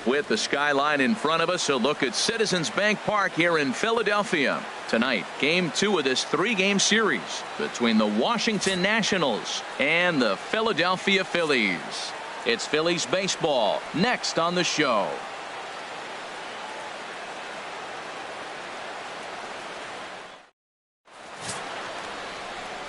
With the skyline in front of us, a look at Citizens Bank Park here in Philadelphia. Tonight, Game 2 of this 3-game series between the Washington Nationals and the Philadelphia Phillies. It's Phillies baseball next on the show.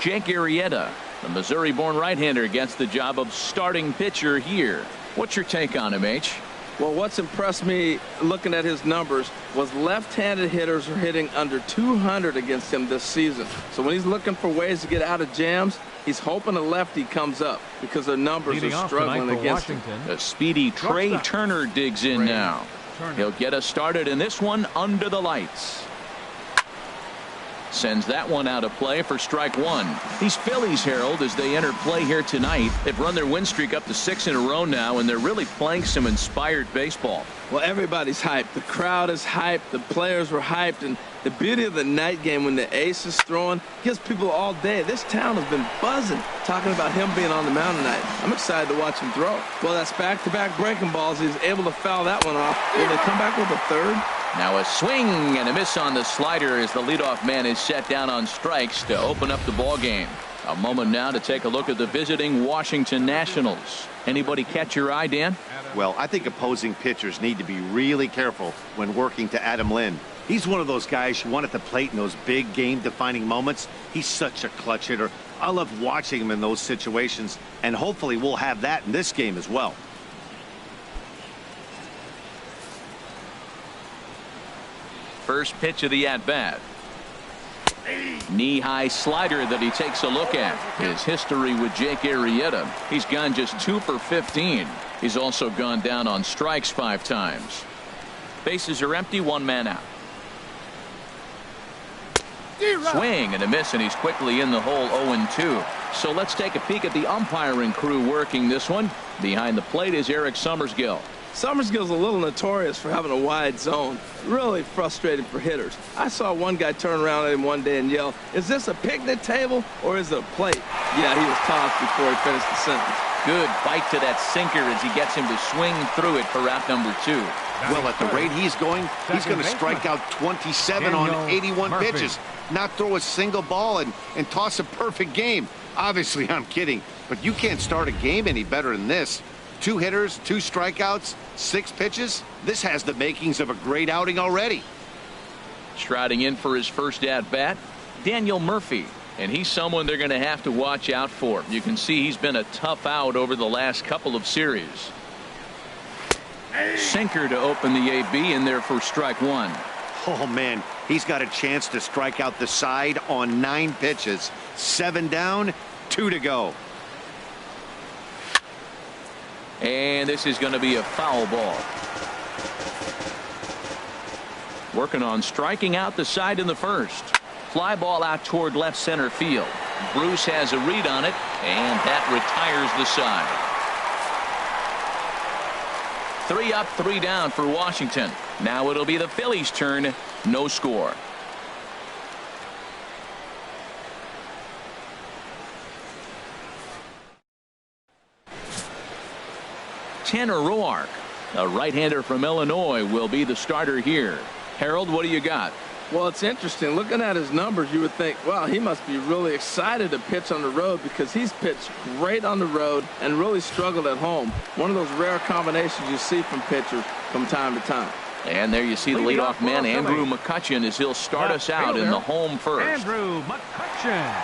Jake Arrieta, the Missouri-born right-hander, gets the job of starting pitcher here. What's your take on him, H? Well, what's impressed me looking at his numbers was left-handed hitters are hitting under 200 against him this season. So when he's looking for ways to get out of jams, he's hoping a lefty comes up because their numbers are struggling against him. The speedy Trey Turner digs in now. He'll get us started in this one under the lights. Sends that one out of play for strike one. These Phillies, Harold, as they enter play here tonight, they've run their win streak up to 6 in a row now, and they're really playing some inspired baseball. Well, everybody's hyped. The crowd is hyped. The players were hyped. And the beauty of the night game when the ace is throwing gives people all day. This town has been buzzing talking about him being on the mound tonight. I'm excited to watch him throw. Well, that's back-to-back breaking balls. He's able to foul that one off. Will they come back with a third? Now a swing and a miss on the slider as the leadoff man is set down on strikes to open up the ball game. A moment now to take a look at the visiting Washington Nationals. Anybody catch your eye, Dan? Well, I think opposing pitchers need to be really careful when working to Adam Lynn. He's one of those guys you want at the plate in those big game-defining moments. He's such a clutch hitter. I love watching him in those situations, and hopefully we'll have that in this game as well. First pitch of the at-bat. Knee-high slider that he takes a look at. His history with Jake Arrieta. He's gone just 2 for 15. He's also gone down on strikes 5 times. Bases are empty, 1 man out. Swing and a miss, and he's quickly in the hole 0-2. So let's take a peek at the umpiring crew working this one. Behind the plate is Eric Summersgill. Summersgill's a little notorious for having a wide zone. Really frustrating for hitters. I saw one guy turn around at him one day and yell, "Is this a picnic table or is it a plate?" Yeah, he was tossed before he finished the sentence. Good bite to that sinker as he gets him to swing through it for route number 2. Well, at the rate he's going to strike out 27 on 81 pitches. Not throw a single ball and toss a perfect game. Obviously, I'm kidding, but you can't start a game any better than this. 2 hitters, 2 strikeouts, 6 pitches. This has the makings of a great outing already. Striding in for his first at-bat, Daniel Murphy. And he's someone they're going to have to watch out for. You can see he's been a tough out over the last couple of series. Sinker to open the AB in there for strike 1. Oh, man, he's got a chance to strike out the side on 9 pitches. 7 down, 2 to go. And this is going to be a foul ball. Working on striking out the side in the first. Fly ball out toward left center field. Bruce has a read on it, and that retires the side. 3 up, 3 down for Washington. Now it'll be the Phillies' turn. No score. Tanner Roark, a right-hander from Illinois, will be the starter here. Harold, what do you got? Well, it's interesting. Looking at his numbers, you would think, wow, he must be really excited to pitch on the road because he's pitched great on the road and really struggled at home. One of those rare combinations you see from pitchers from time to time. And there you see the leadoff man, Andrew McCutchen, as he'll start us out in the home first. Andrew McCutchen.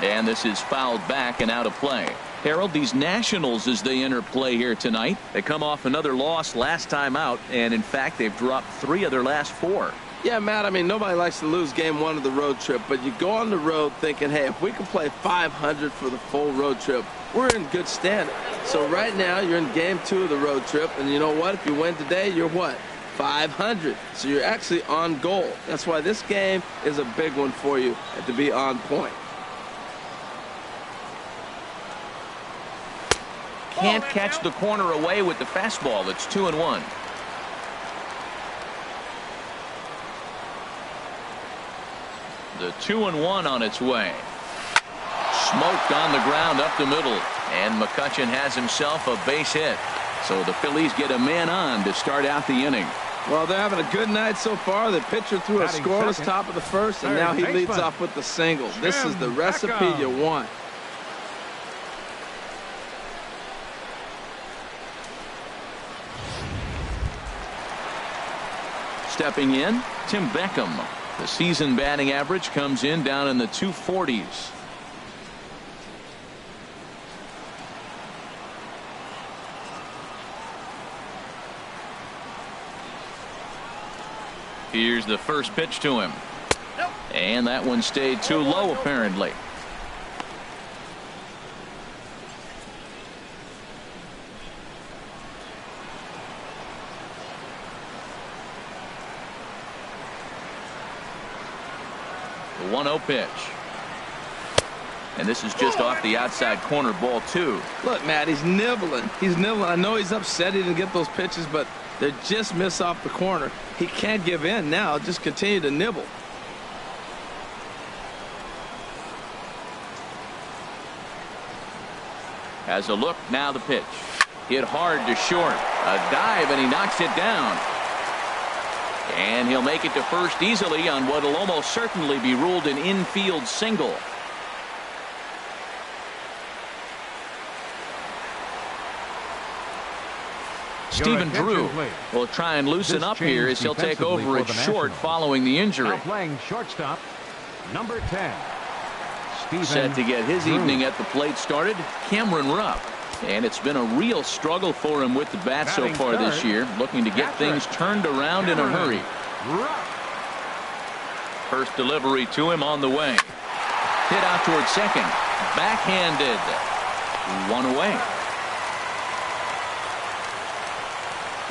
And this is fouled back and out of play. Harold, these Nationals, as they enter play here tonight, they come off another loss last time out, and in fact they've dropped 3 of their last 4. Yeah, Matt, I mean, nobody likes to lose game 1 of the road trip, but you go on the road thinking, hey, if we can play 500 for the full road trip, we're in good standing. So right now you're in game 2 of the road trip, and you know what? If you win today, you're what? 500. So you're actually on goal. That's why this game is a big one for you to be on point. Can't catch the corner away with the fastball. It's 2-1. The 2-1 on its way. Smoked on the ground up the middle. And McCutchen has himself a base hit. So the Phillies get a man on to start out the inning. Well, they're having a good night so far. The pitcher threw a scoreless top of the first, and now he leads off with the single. This is the recipe you want. Stepping in, Tim Beckham. The season batting average comes in down in the 240s. Here's the first pitch to him. And that one stayed too low, apparently. The 1-0 pitch. And this is just off the outside corner, ball 2. Look, Matt, he's nibbling. He's nibbling. I know he's upset he didn't get those pitches, but they just miss off the corner. He can't give in now. Just continue to nibble. Has a look. Now the pitch. Hit hard to short. A dive, and he knocks it down. And he'll make it to first easily on what will almost certainly be ruled an infield single. Stephen Drew will try and loosen up here as he'll take over at short following the injury. Now playing shortstop, number 10. Stephen Set to get his Drew. evening at the plate started, Cameron Rupp. And it's been a real struggle for him with the bat so Batting far this third, year, looking to get things turned around in a hurry. Rupp. First delivery to him on the way. Hit out towards second. Backhanded. 1 away.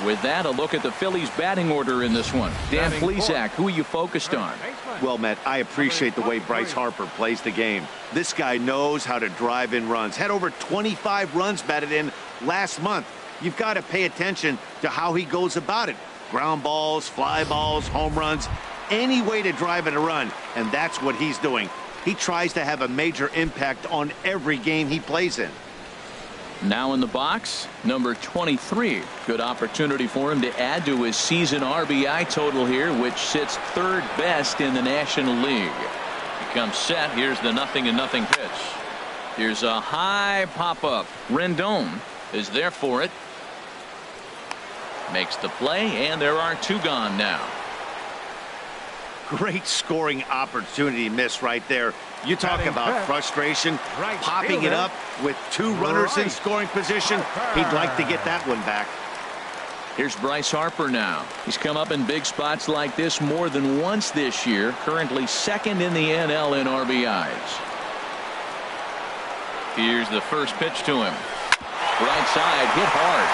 With that, a look at the Phillies batting order in this one. Dan Plesac, who are you focused on? Well, Matt, I appreciate the way Bryce Harper plays the game. This guy knows how to drive in runs. Had over 25 runs batted in last month. You've got to pay attention to how he goes about it. Ground balls, fly balls, home runs, any way to drive in a run, and that's what he's doing. He tries to have a major impact on every game he plays in. Now in the box, number 23. Good opportunity for him to add to his season RBI total here, which sits third best in the National League. He comes set. Here's the 0-0 pitch. Here's a high pop-up. Rendon is there for it. Makes the play, and there are 2 gone now. Great scoring opportunity miss right there. You talk about frustration, popping it up with 2 runners in scoring position. He'd like to get that one back. Here's Bryce Harper now. He's come up in big spots like this more than once this year. Currently second in the NL in RBIs. Here's the first pitch to him. Right side, hit hard.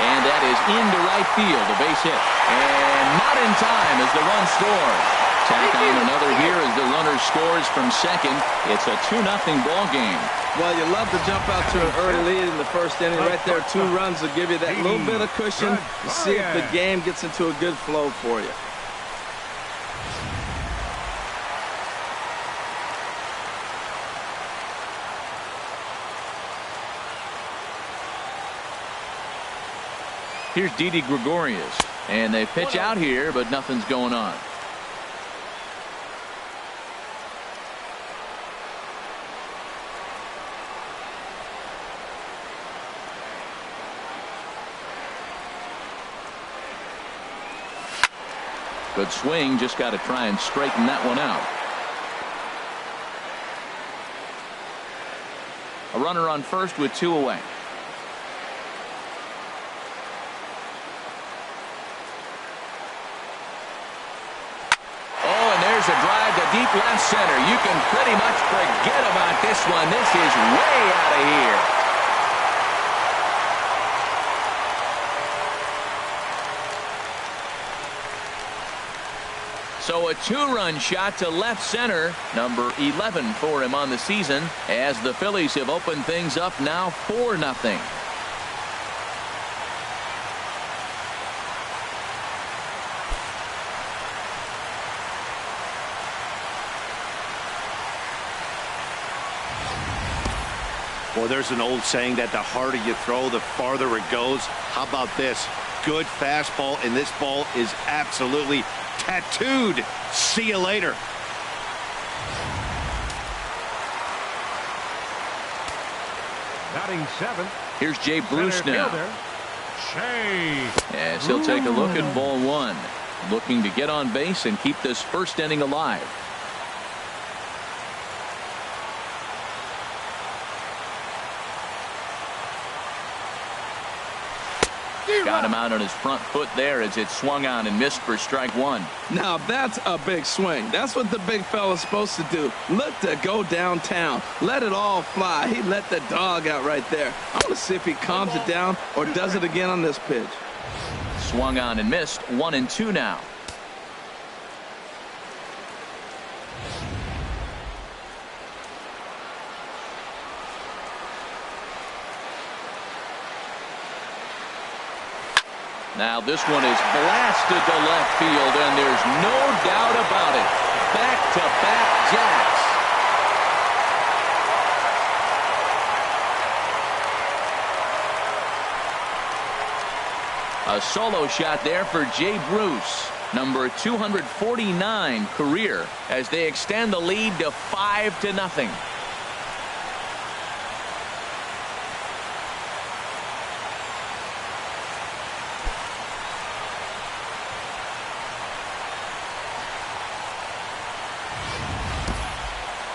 And that is into right field, a base hit. And not in time as the run scores. Tack on another here as the runner scores from second. It's a 2-0 ball game. Well, you love to jump out to an early lead in the first inning. Right there, 2 runs will give you that little bit of cushion to see if the game gets into a good flow for you. Here's Didi Gregorius. And they pitch out here, but nothing's going on. Good swing, just got to try and straighten that one out. A runner on first with 2 away. Oh, and there's a drive to deep left center. You can pretty much forget about this one. This is way out of here. So a 2-run shot to left center, number 11 for him on the season, as the Phillies have opened things up now 4-0. Well, there's an old saying that the harder you throw, the farther it goes. How about this? Good fastball, and this ball is absolutely tattooed. See you later. Batting seventh. Here's Jay Bruce now. As he'll take a look at ball one. Looking to get on base and keep this first inning alive. Got him out on his front foot there as it swung on and missed for strike one. Now that's a big swing. That's what the big fella's supposed to do. Look to go downtown. Let it all fly. He let the dog out right there. I want to see if he calms it down or does it again on this pitch. Swung on and missed. 1-2 now. Now this one is blasted to left field, and there's no doubt about it. Back-to-back jacks. A solo shot there for Jay Bruce, number 249 career, as they extend the lead to 5-0.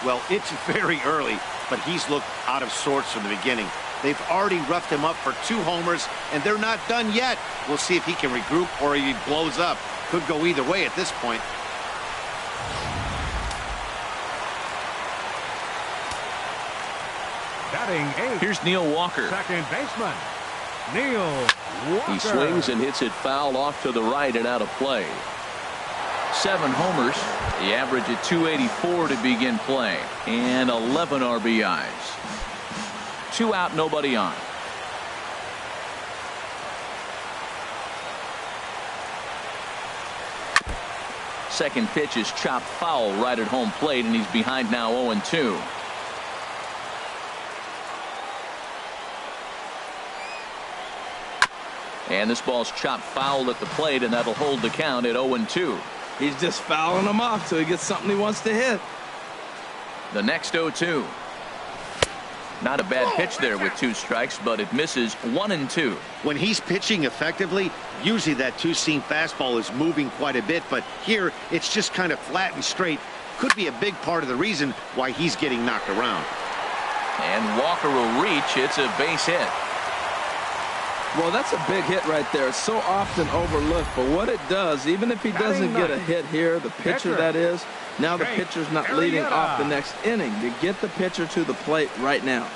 Well, it's very early, but he's looked out of sorts from the beginning. They've already roughed him up for 2 homers, and they're not done yet. We'll see if he can regroup or he blows up. Could go either way at this point. Batting 8. Here's Neil Walker. Second baseman, Neil Walker. He swings and hits it foul off to the right and out of play. 7 homers. The average at 284 to begin play, and 11 RBIs. 2 out, nobody on. Second pitch is chopped foul right at home plate, and he's behind now 0-2. And this ball's chopped foul at the plate, and that'll hold the count at 0-2. He's just fouling them off till he gets something he wants to hit. The next 0-2. Not a bad pitch there with 2 strikes, but it misses. 1-2. When he's pitching effectively, usually that two-seam fastball is moving quite a bit, but here it's just kind of flat and straight. Could be a big part of the reason why he's getting knocked around. And Walker will reach. It's a base hit. Well, that's a big hit right there. It's so often overlooked, but what it does, even if he doesn't get a hit here, the pitcher that is, now the pitcher's not leading off the next inning. You get the pitcher to the plate right now.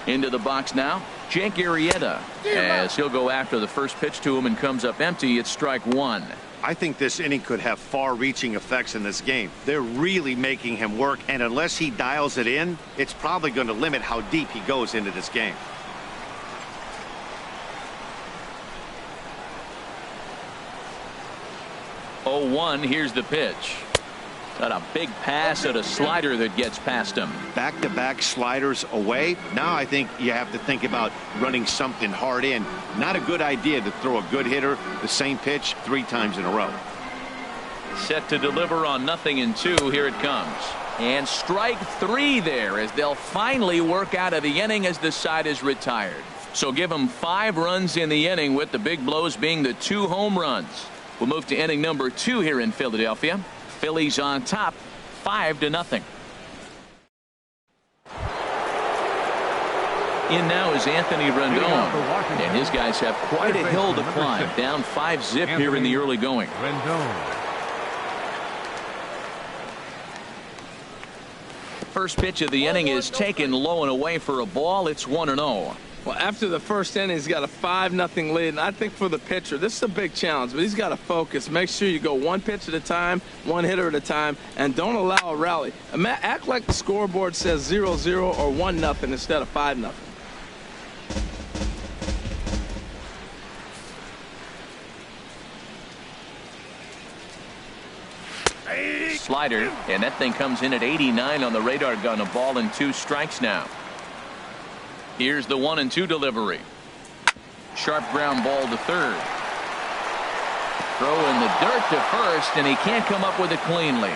Into the box now, Jake Arrieta, as he'll go after the first pitch to him and comes up empty. It's strike 1. I think this inning could have far-reaching effects in this game. They're really making him work, and unless he dials it in, it's probably going to limit how deep he goes into this game. Oh, 1. Here's the pitch. Got a big pass at a slider that gets past him. Back-to-back sliders away. Now I think you have to think about running something hard in. Not a good idea to throw a good hitter the same pitch 3 times in a row. Set to deliver on 0-2. Here it comes. And strike 3 there as they'll finally work out of the inning as the side is retired. So give them 5 runs in the inning, with the big blows being the 2 home runs. We'll move to inning number 2 here in Philadelphia. Phillies on top, 5-0. In now is Anthony Rendon, and his guys have quite a hill to climb. Down 5-zip here in the early going. First pitch of the inning is taken low and away for a ball. It's 1-0. Well, after the first inning, he's got a 5-0 lead. And I think for the pitcher, this is a big challenge, but he's got to focus. Make sure you go 1 pitch at a time, 1 hitter at a time, and don't allow a rally. Act like the scoreboard says 0-0 or 1-0 instead of 5-0. slider, and that thing comes in at 89 on the radar gun. A ball and 2 strikes now. Here's the 1-2 delivery. Sharp ground ball to third. Throw in the dirt to first, and he can't come up with it cleanly.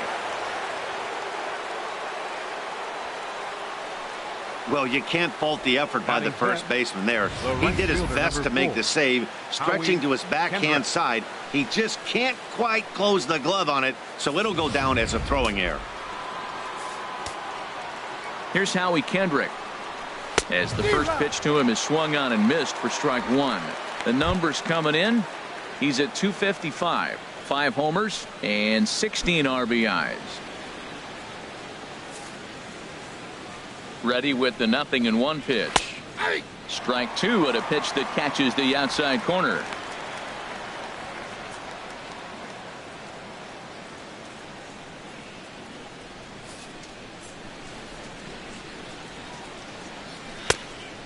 Well, you can't fault the effort by the first baseman there. He did his best to make the save, stretching to his backhand side. He just can't quite close the glove on it, so it'll go down as a throwing error. Here's Howie Kendrick. As the first pitch to him is swung on and missed for strike 1. The numbers coming in. He's at 255. 5 homers and 16 RBIs. Ready with the 0-1 pitch. Strike 2 at a pitch that catches the outside corner.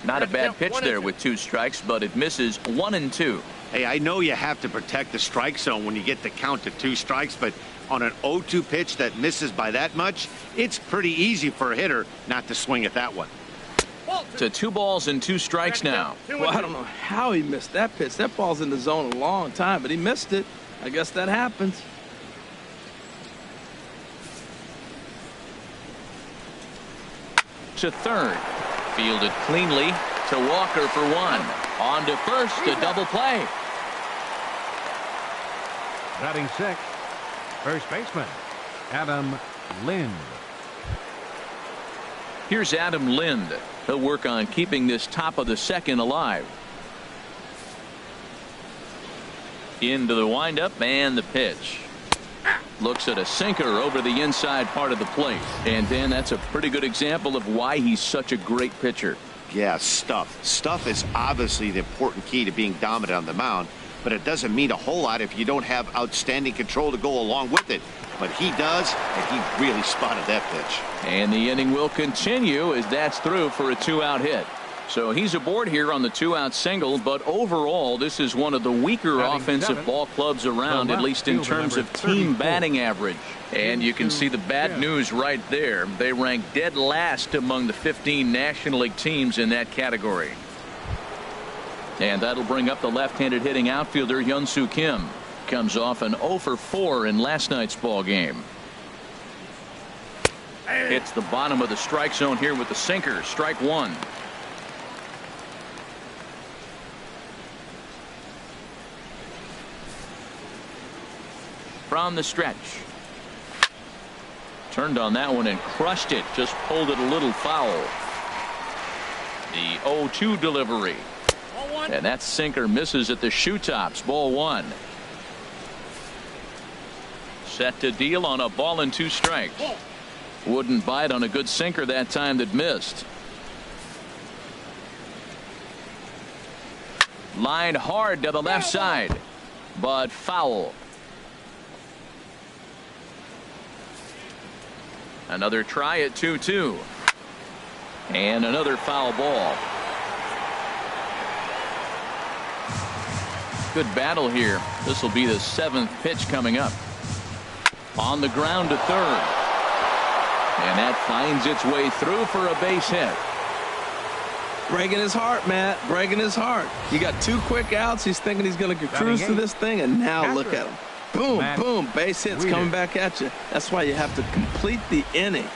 Not a bad pitch there with 2 strikes, but it misses 1-2. Hey, I know you have to protect the strike zone when you get the count to 2 strikes, but on an 0-2 pitch that misses by that much, it's pretty easy for a hitter not to swing at that one. To 2 balls and 2 strikes now. Well, I don't know how he missed that pitch. That ball's in the zone a long time, but he missed it. I guess that happens. To third. Fielded cleanly to Walker for 1. On to first, a double play. Batting 6th, first baseman, Adam Lind. Here's Adam Lind. He'll work on keeping this top of the second alive. Into the windup and the pitch. Looks at a sinker over the inside part of the plate. And Dan, that's a pretty good example of why he's such a great pitcher. Yeah, stuff. Stuff is obviously the important key to being dominant on the mound, but it doesn't mean a whole lot if you don't have outstanding control to go along with it. But he does, and he really spotted that pitch. And the inning will continue as that's through for a 2-out hit. So he's aboard here on the 2-out single, but overall this is one of the weaker offensive ball clubs around, at least in terms of team batting average. And you can see the bad news right there. They rank dead last among the 15 National League teams in that category. And that'll bring up the left-handed hitting outfielder Hyun-Soo Kim. Comes off an 0 for 4 in last night's ball game. Hits the bottom of the strike zone here with the sinker. Strike 1. From the stretch. Turned on that one and crushed it. Just pulled it a little foul. The 0-2 delivery. And that sinker misses at the shoe tops. Ball 1. Set to deal on a ball and 2 strikes. Wouldn't bite on a good sinker that time that missed. Lined hard to the left side, but foul. Another try at 2-2. And another foul ball. Good battle here. This will be the 7th pitch coming up. On the ground to third. And that finds its way through for a base hit. Breaking his heart, Matt. Breaking his heart. You got 2 quick outs. He's thinking he's going to cruise through this thing, and now look at him. Boom, boom, base hits coming back at you. That's why you have to complete the inning.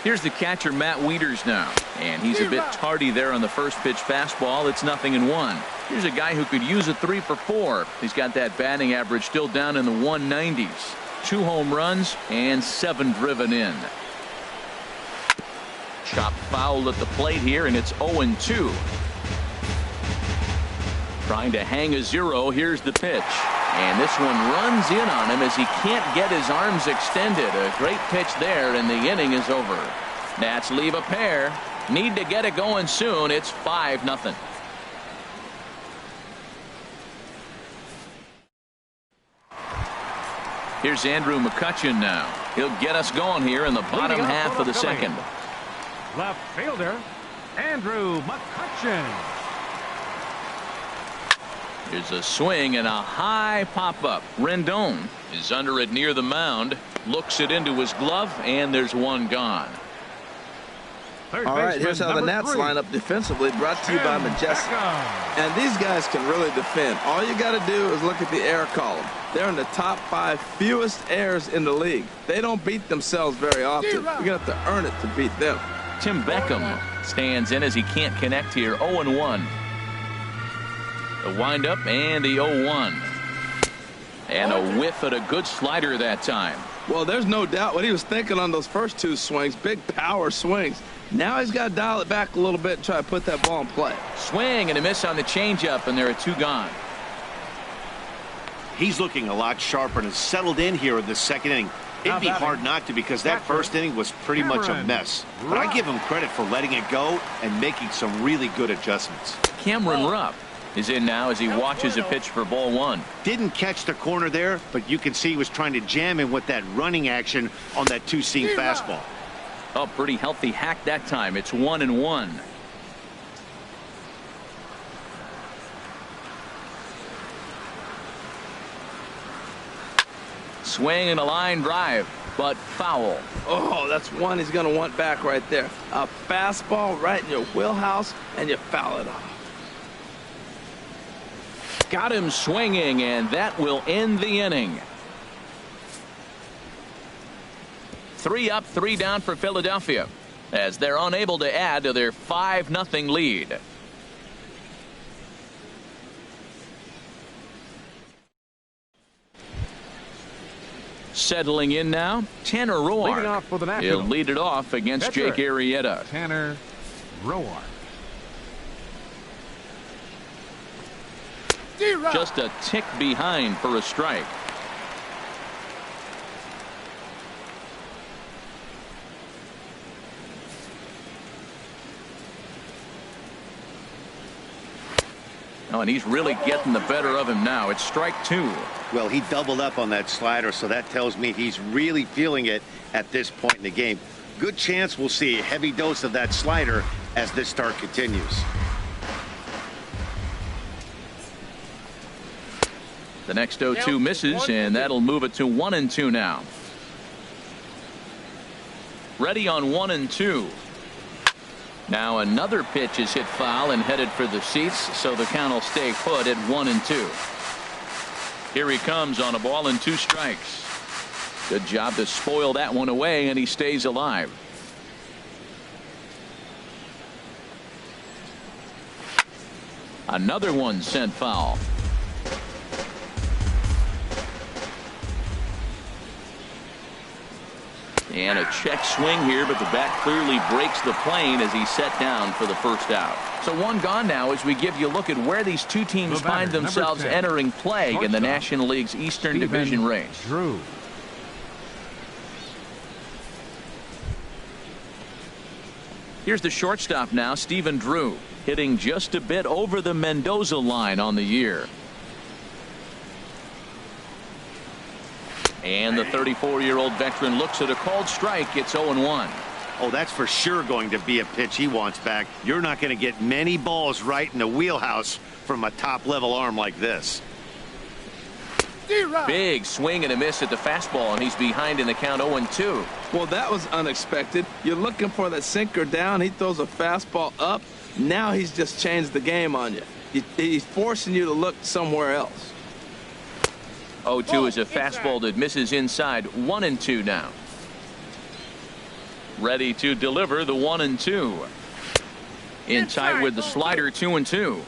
Here's the catcher, Matt Wieters now. And he's a bit tardy there on the first pitch fastball. It's 0-1. Here's a guy who could use a 3 for 4. He's got that batting average still down in the 190s. 2 home runs and 7 driven in. Chopped foul at the plate here, and it's 0-2. Trying to hang a 0. Here's the pitch. And this one runs in on him as he can't get his arms extended. A great pitch there, and the inning is over. Nats leave a pair. Need to get it going soon. It's 5-0. Here's Andrew McCutchen now. He'll get us going here in the bottom half of the second. Left fielder, Andrew McCutchen. Here's a swing and a high pop-up. Rendon is under it near the mound. Looks it into his glove, and there's one gone. Third All right, here's how the baseman, Nats number 3. line up defensively, brought to you by Majestic. And these guys can really defend. All you got to do is look at the error column. They're in the top 5 fewest errors in the league. They don't beat themselves very often. You're going to have to earn it to beat them. Tim Beckham stands in as he can't connect here. 0-1. The windup and the 0-1. And a whiff at a good slider that time. Well, there's no doubt what he was thinking on those first 2 swings. Big power swings. Now he's got to dial it back a little bit and try to put that ball in play. Swing and a miss on the changeup, and there are 2 gone. He's looking a lot sharper and has settled in here in the second inning. It'd be hard not to, because that first inning was pretty much a mess. But I give him credit for letting it go and making some really good adjustments. Cameron Rupp is in now as he watches a pitch for ball 1. Didn't catch the corner there, but you can see he was trying to jam him with that running action on that 2-seam fastball. Oh, pretty healthy hack that time. It's 1-1. Swing and a line drive, but foul. Oh, that's one he's going to want back right there. A fastball right in your wheelhouse, and you foul it off. Got him swinging, and that will end the inning. 3 up, 3 down for Philadelphia as they're unable to add to their 5-0 lead. Settling in now, Tanner Roark. Leading off for the He'll Nationals. lead it off against Catcher, Jake Arrieta. Tanner Roark. Just a tick behind for a strike. Oh, and he's really getting the better of him now. It's strike 2. Well, he doubled up on that slider, so that tells me he's really feeling it at this point in the game. Good chance we'll see a heavy dose of that slider as this start continues. The next 0-2 misses, and that'll move it to 1-2 now. Ready on 1-2. Now another pitch is hit foul and headed for the seats, so the count will stay put at 1-2. Here he comes on a ball and 2 strikes. Good job to spoil that one away, and he stays alive. Another one sent foul. And a check swing here, but the bat clearly breaks the plane as he's set down for the first out. So 1 gone now as we give you a look at where these 2 teams find themselves entering play in the National League's Eastern Division race. Drew. Here's the shortstop now, Stephen Drew, hitting just a bit over the Mendoza line on the year. And the 34-year-old veteran looks at a called strike. It's 0-1. Oh, that's for sure going to be a pitch he wants back. You're not going to get many balls right in the wheelhouse from a top-level arm like this. Big swing and a miss at the fastball, and he's behind in the count 0-2. Well, that was unexpected. You're looking for that sinker down. He throws a fastball up. Now he's just changed the game on you. He's forcing you to look somewhere else. 0-2 is a fastball that misses inside. 1-2 now. Ready to deliver the 1-2. In tight with the slider. 2-2.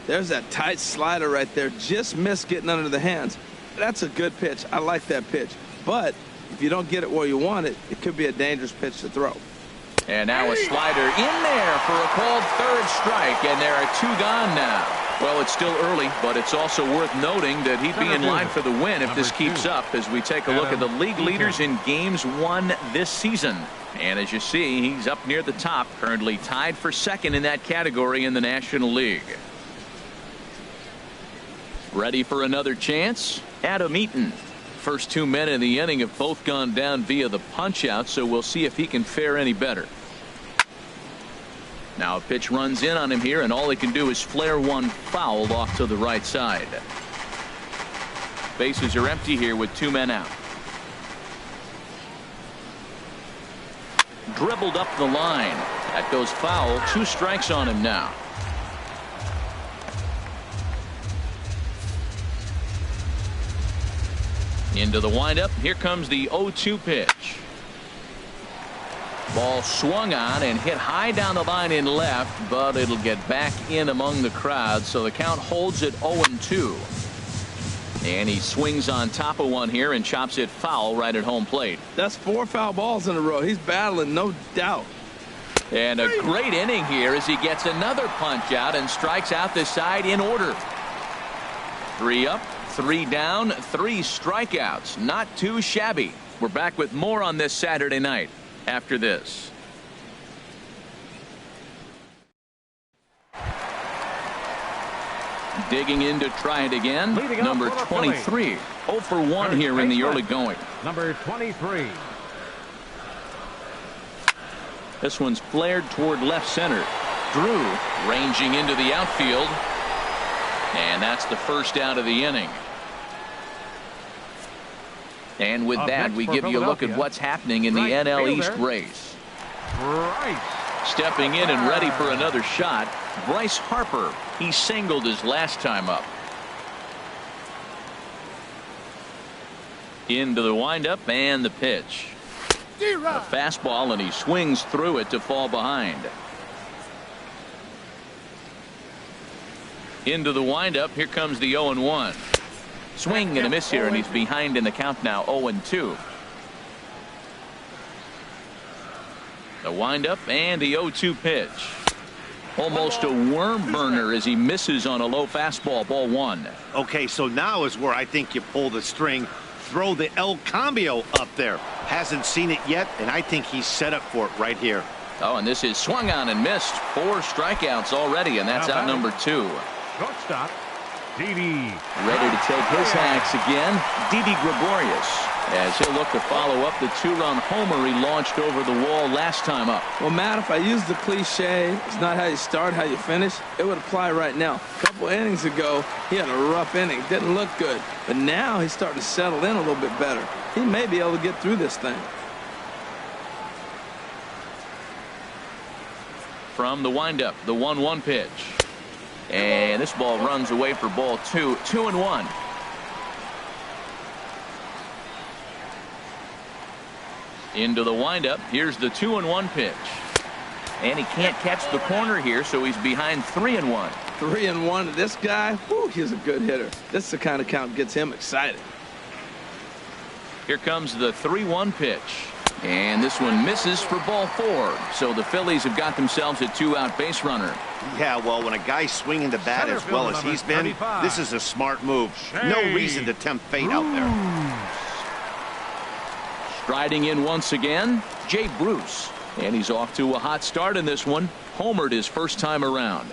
There's that tight slider right there. Just missed getting under the hands. That's a good pitch. I like that pitch. But if you don't get it where you want it, it could be a dangerous pitch to throw. And now a slider in there for a called 3rd strike, and there are 2 gone now. Well, it's still early, but it's also worth noting that he'd be in line for the win if this keeps up as we take a look at the league leaders in games won this season. And as you see, he's up near the top, currently tied for 2nd in that category in the National League. Ready for another chance? Adam Eaton. First 2 men in the inning have both gone down via the punch out, so we'll see if he can fare any better. Now a pitch runs in on him here, and all he can do is flare one foul off to the right side. Bases are empty here with 2 men out. Dribbled up the line. That goes foul. 2 strikes on him now. Into the windup. Here comes the 0-2 pitch. Ball swung on and hit high down the line in left, but it'll get back in among the crowd, so the count holds at 0-2. And he swings on top of one here and chops it foul right at home plate. That's 4 foul balls in a row. He's battling, no doubt. And a great inning here as he gets another punch out and strikes out the side in order. 3 up, 3 down, 3 strikeouts. Not too shabby. We're back with more on this Saturday night after this. Digging in to try it again. Number 23. 0 for 1 here in the early going. Number 23. This one's flared toward left center. Drew ranging into the outfield. And that's the first out of the inning. And with that, we give you a look at what's happening in the NL East race. Stepping in and ready for another shot, Bryce Harper. He singled his last time up. Into the windup and the pitch. A fastball, and he swings through it to fall behind. Into the windup. Here comes the 0-1. Swing and a miss here, and he's behind in the count now, 0-2. The windup and the 0-2 pitch. Almost a worm burner as he misses on a low fastball, ball 1. Okay, so now is where I think you pull the string. Throw the El Cambio up there. Hasn't seen it yet, and I think he's set up for it right here. Oh, and this is swung on and missed. 4 strikeouts already, and that's out number 2. Shortstop, Didi. Ready to take his hacks again, Didi Gregorius, as he'll look to follow up the 2-run homer he launched over the wall last time up. Well, Matt, if I use the cliche, it's not how you start, how you finish, it would apply right now. A couple innings ago, he had a rough inning. Didn't look good. But now he's starting to settle in a little bit better. He may be able to get through this thing. From the windup, the 1-1 pitch. And this ball runs away for ball 2. 2-1. Into the windup. Here's the 2-1 pitch. And he can't catch the corner here, so he's behind 3-1. 3-1. This guy, whew, he's a good hitter. This is the kind of count gets him excited. Here comes the 3-1 pitch. And this one misses for ball 4. So the Phillies have got themselves a 2-out base runner. Yeah, well, when a guy's swinging the bat as well as he's been, this is a smart move. No reason to tempt fate out there. Striding in once again, Jay Bruce. And he's off to a hot start in this one. Homered his first time around.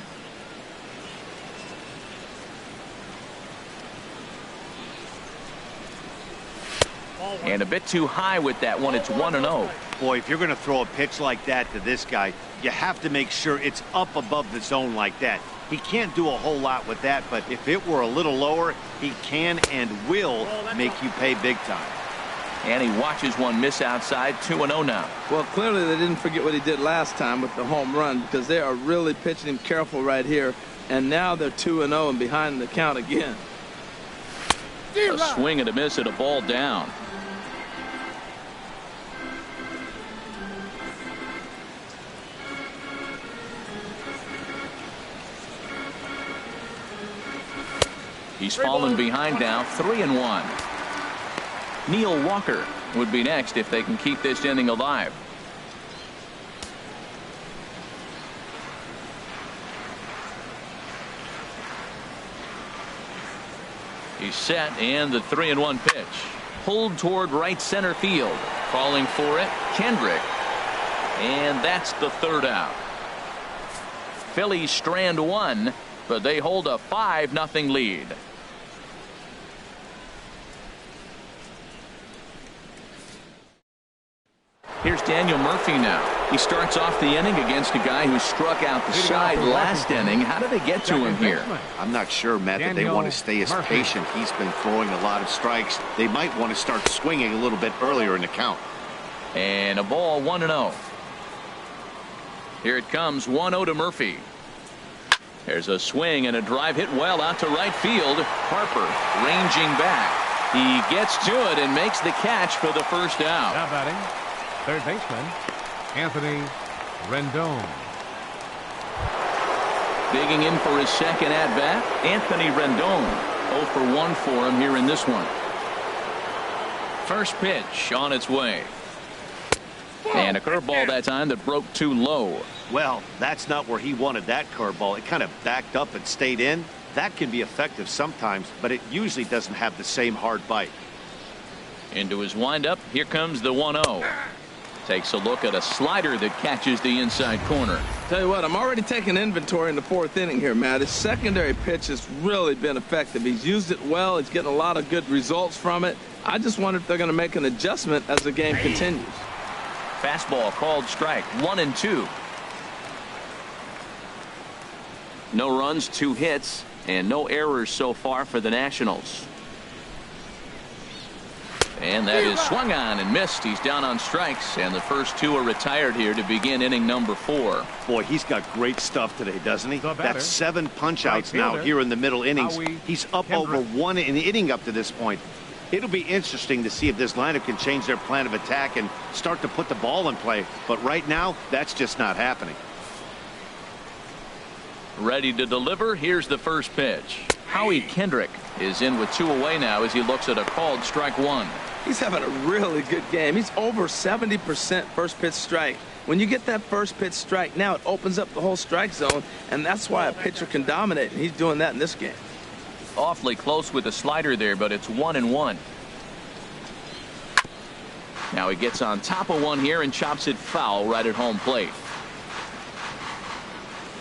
And a bit too high with that one. It's 1-0. Boy, if you're going to throw a pitch like that to this guy, you have to make sure it's up above the zone like that. He can't do a whole lot with that, but if it were a little lower, he can and will make you pay big time. And he watches one miss outside. 2-0 now. Well, clearly they didn't forget what he did last time with the home run, because they are really pitching him careful right here. And now they're 2-0 and behind the count again. A swing and a miss at a ball down. He's fallen behind now, 3-1. Neil Walker would be next if they can keep this inning alive. He's set, and the 3-1 pitch. Pulled toward right center field. Calling for it, Kendrick. And that's the 3rd out. Phillies strand 1, but they hold a 5-0 lead. Here's Daniel Murphy now. He starts off the inning against a guy who struck out the side last inning. How did they get to him here? I'm not sure, Matt, that they want to stay as patient. He's been throwing a lot of strikes. They might want to start swinging a little bit earlier in the count. And a ball, 1-0. Here it comes, 1-0 to Murphy. There's a swing and a drive hit well out to right field. Harper ranging back. He gets to it and makes the catch for the first out. Now batting, third baseman, Anthony Rendon. Digging in for his second at-bat, Anthony Rendon. 0 for 1 for him here in this one. First pitch on its way. And a curveball that time that broke too low. Well, that's not where he wanted that curveball. It kind of backed up and stayed in. That can be effective sometimes, but it usually doesn't have the same hard bite. Into his windup. Here comes the 1-0. Takes a look at a slider that catches the inside corner. Tell you what, I'm already taking inventory in the fourth inning here, Matt. His secondary pitch has really been effective. He's used it well. He's getting a lot of good results from it. I just wonder if they're going to make an adjustment as the game continues. Fastball called strike. 1-2. No runs, 2 hits, and no errors so far for the Nationals. And that is swung on and missed. He's down on strikes, and the first 2 are retired here to begin inning number 4. Boy, he's got great stuff today, doesn't he? That's 7 punch-outs now here in the middle innings. He's up over 1 in the inning up to this point. It'll be interesting to see if this lineup can change their plan of attack and start to put the ball in play. But right now, that's just not happening. Ready to deliver. Here's the first pitch. Howie Kendrick is in with 2 away now as he looks at a called strike 1. He's having a really good game. He's over 70% first pitch strike. When you get that first pitch strike, now it opens up the whole strike zone, and that's why a pitcher can dominate, and he's doing that in this game. Awfully close with the slider there, but it's 1-1. Now he gets on top of one here and chops it foul right at home plate.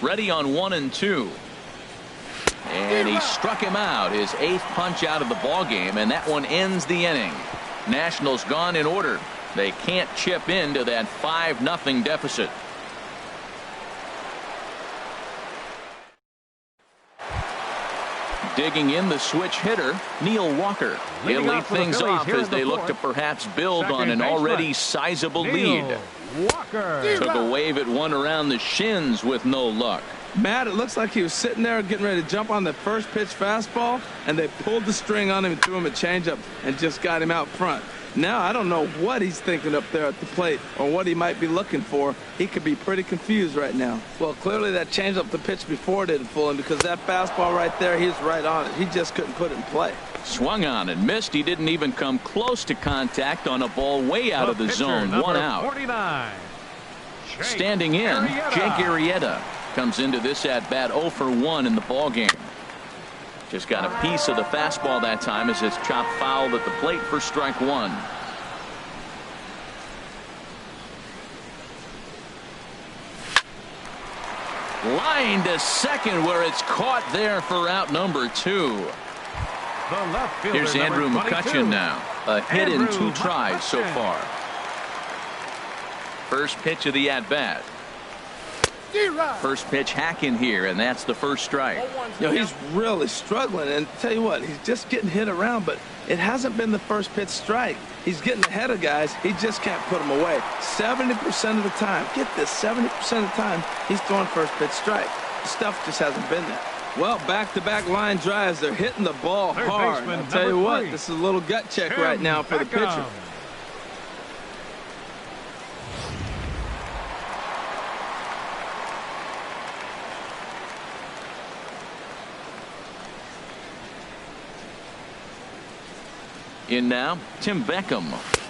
Ready on 1-2. And he struck him out, his 8th punch out of the ball game, and that one ends the inning. Nationals gone in order. They can't chip into that 5-0 deficit. Digging in the switch hitter, Neil Walker. He'll lead things off as they look to perhaps build on an already sizable lead. Walker took a wave at one around the shins with no luck. Matt, it looks like he was sitting there getting ready to jump on the first pitch fastball, and they pulled the string on him and threw him a changeup and just got him out front. Now, I don't know what he's thinking up there at the plate or what he might be looking for. He could be pretty confused right now. Well, clearly that changeup the pitch before didn't fool him because that fastball right there, he was right on it. He just couldn't put it in play. Swung on and missed. He didn't even come close to contact on a ball way out of the zone. 1 out. 49. Standing in, Jake Arrieta comes into this at bat 0 for 1 in the ball game. Just got a piece of the fastball that time as it's chopped foul at the plate for strike 1. Line to second where it's caught there for out number 2. Here's Andrew McCutchen now. A hit in 2 tries so far. First pitch of the at bat. First pitch hack in here, and that's the first strike. You know, he's really struggling, and tell you what, he's just getting hit around, but it hasn't been the first pitch strike. He's getting ahead of guys. He just can't put them away. 70% of the time, get this, 70% of the time, he's throwing first pitch strike. The stuff just hasn't been there. Well, back-to-back line drives. They're hitting the ball hard. I'll tell you what, this is a little gut check right now for the pitcher. In now, Tim Beckham,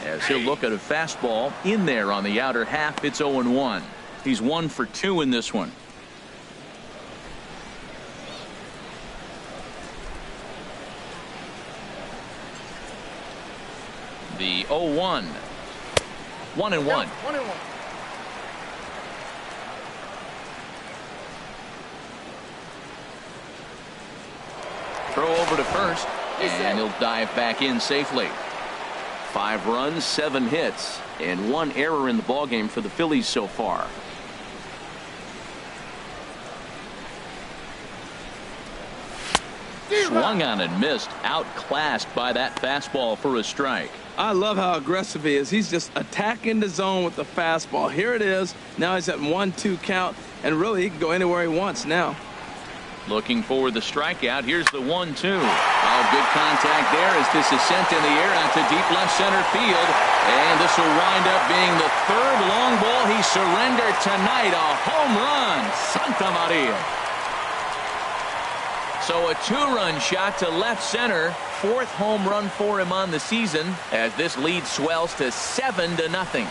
as he'll look at a fastball in there on the outer half. It's 0-1. He's 1 for 2 in this one. The 0-1. 1-1. Throw over to first. And he'll dive back in safely. 5 runs, 7 hits, and 1 error in the ballgame for the Phillies so far. Swung on and missed, outclassed by that fastball for a strike. I love how aggressive he is. He's just attacking the zone with the fastball. Here it is. Now he's at 1-2 count, and really he can go anywhere he wants now. Looking for the strikeout. Here's the 1-2. Oh, good contact there as this is sent in the air out to deep left center field. And this will wind up being the 3rd long ball he surrendered tonight. A home run. Santa Maria. So a 2-run shot to left center. 4th home run for him on the season as this lead swells to 7-0.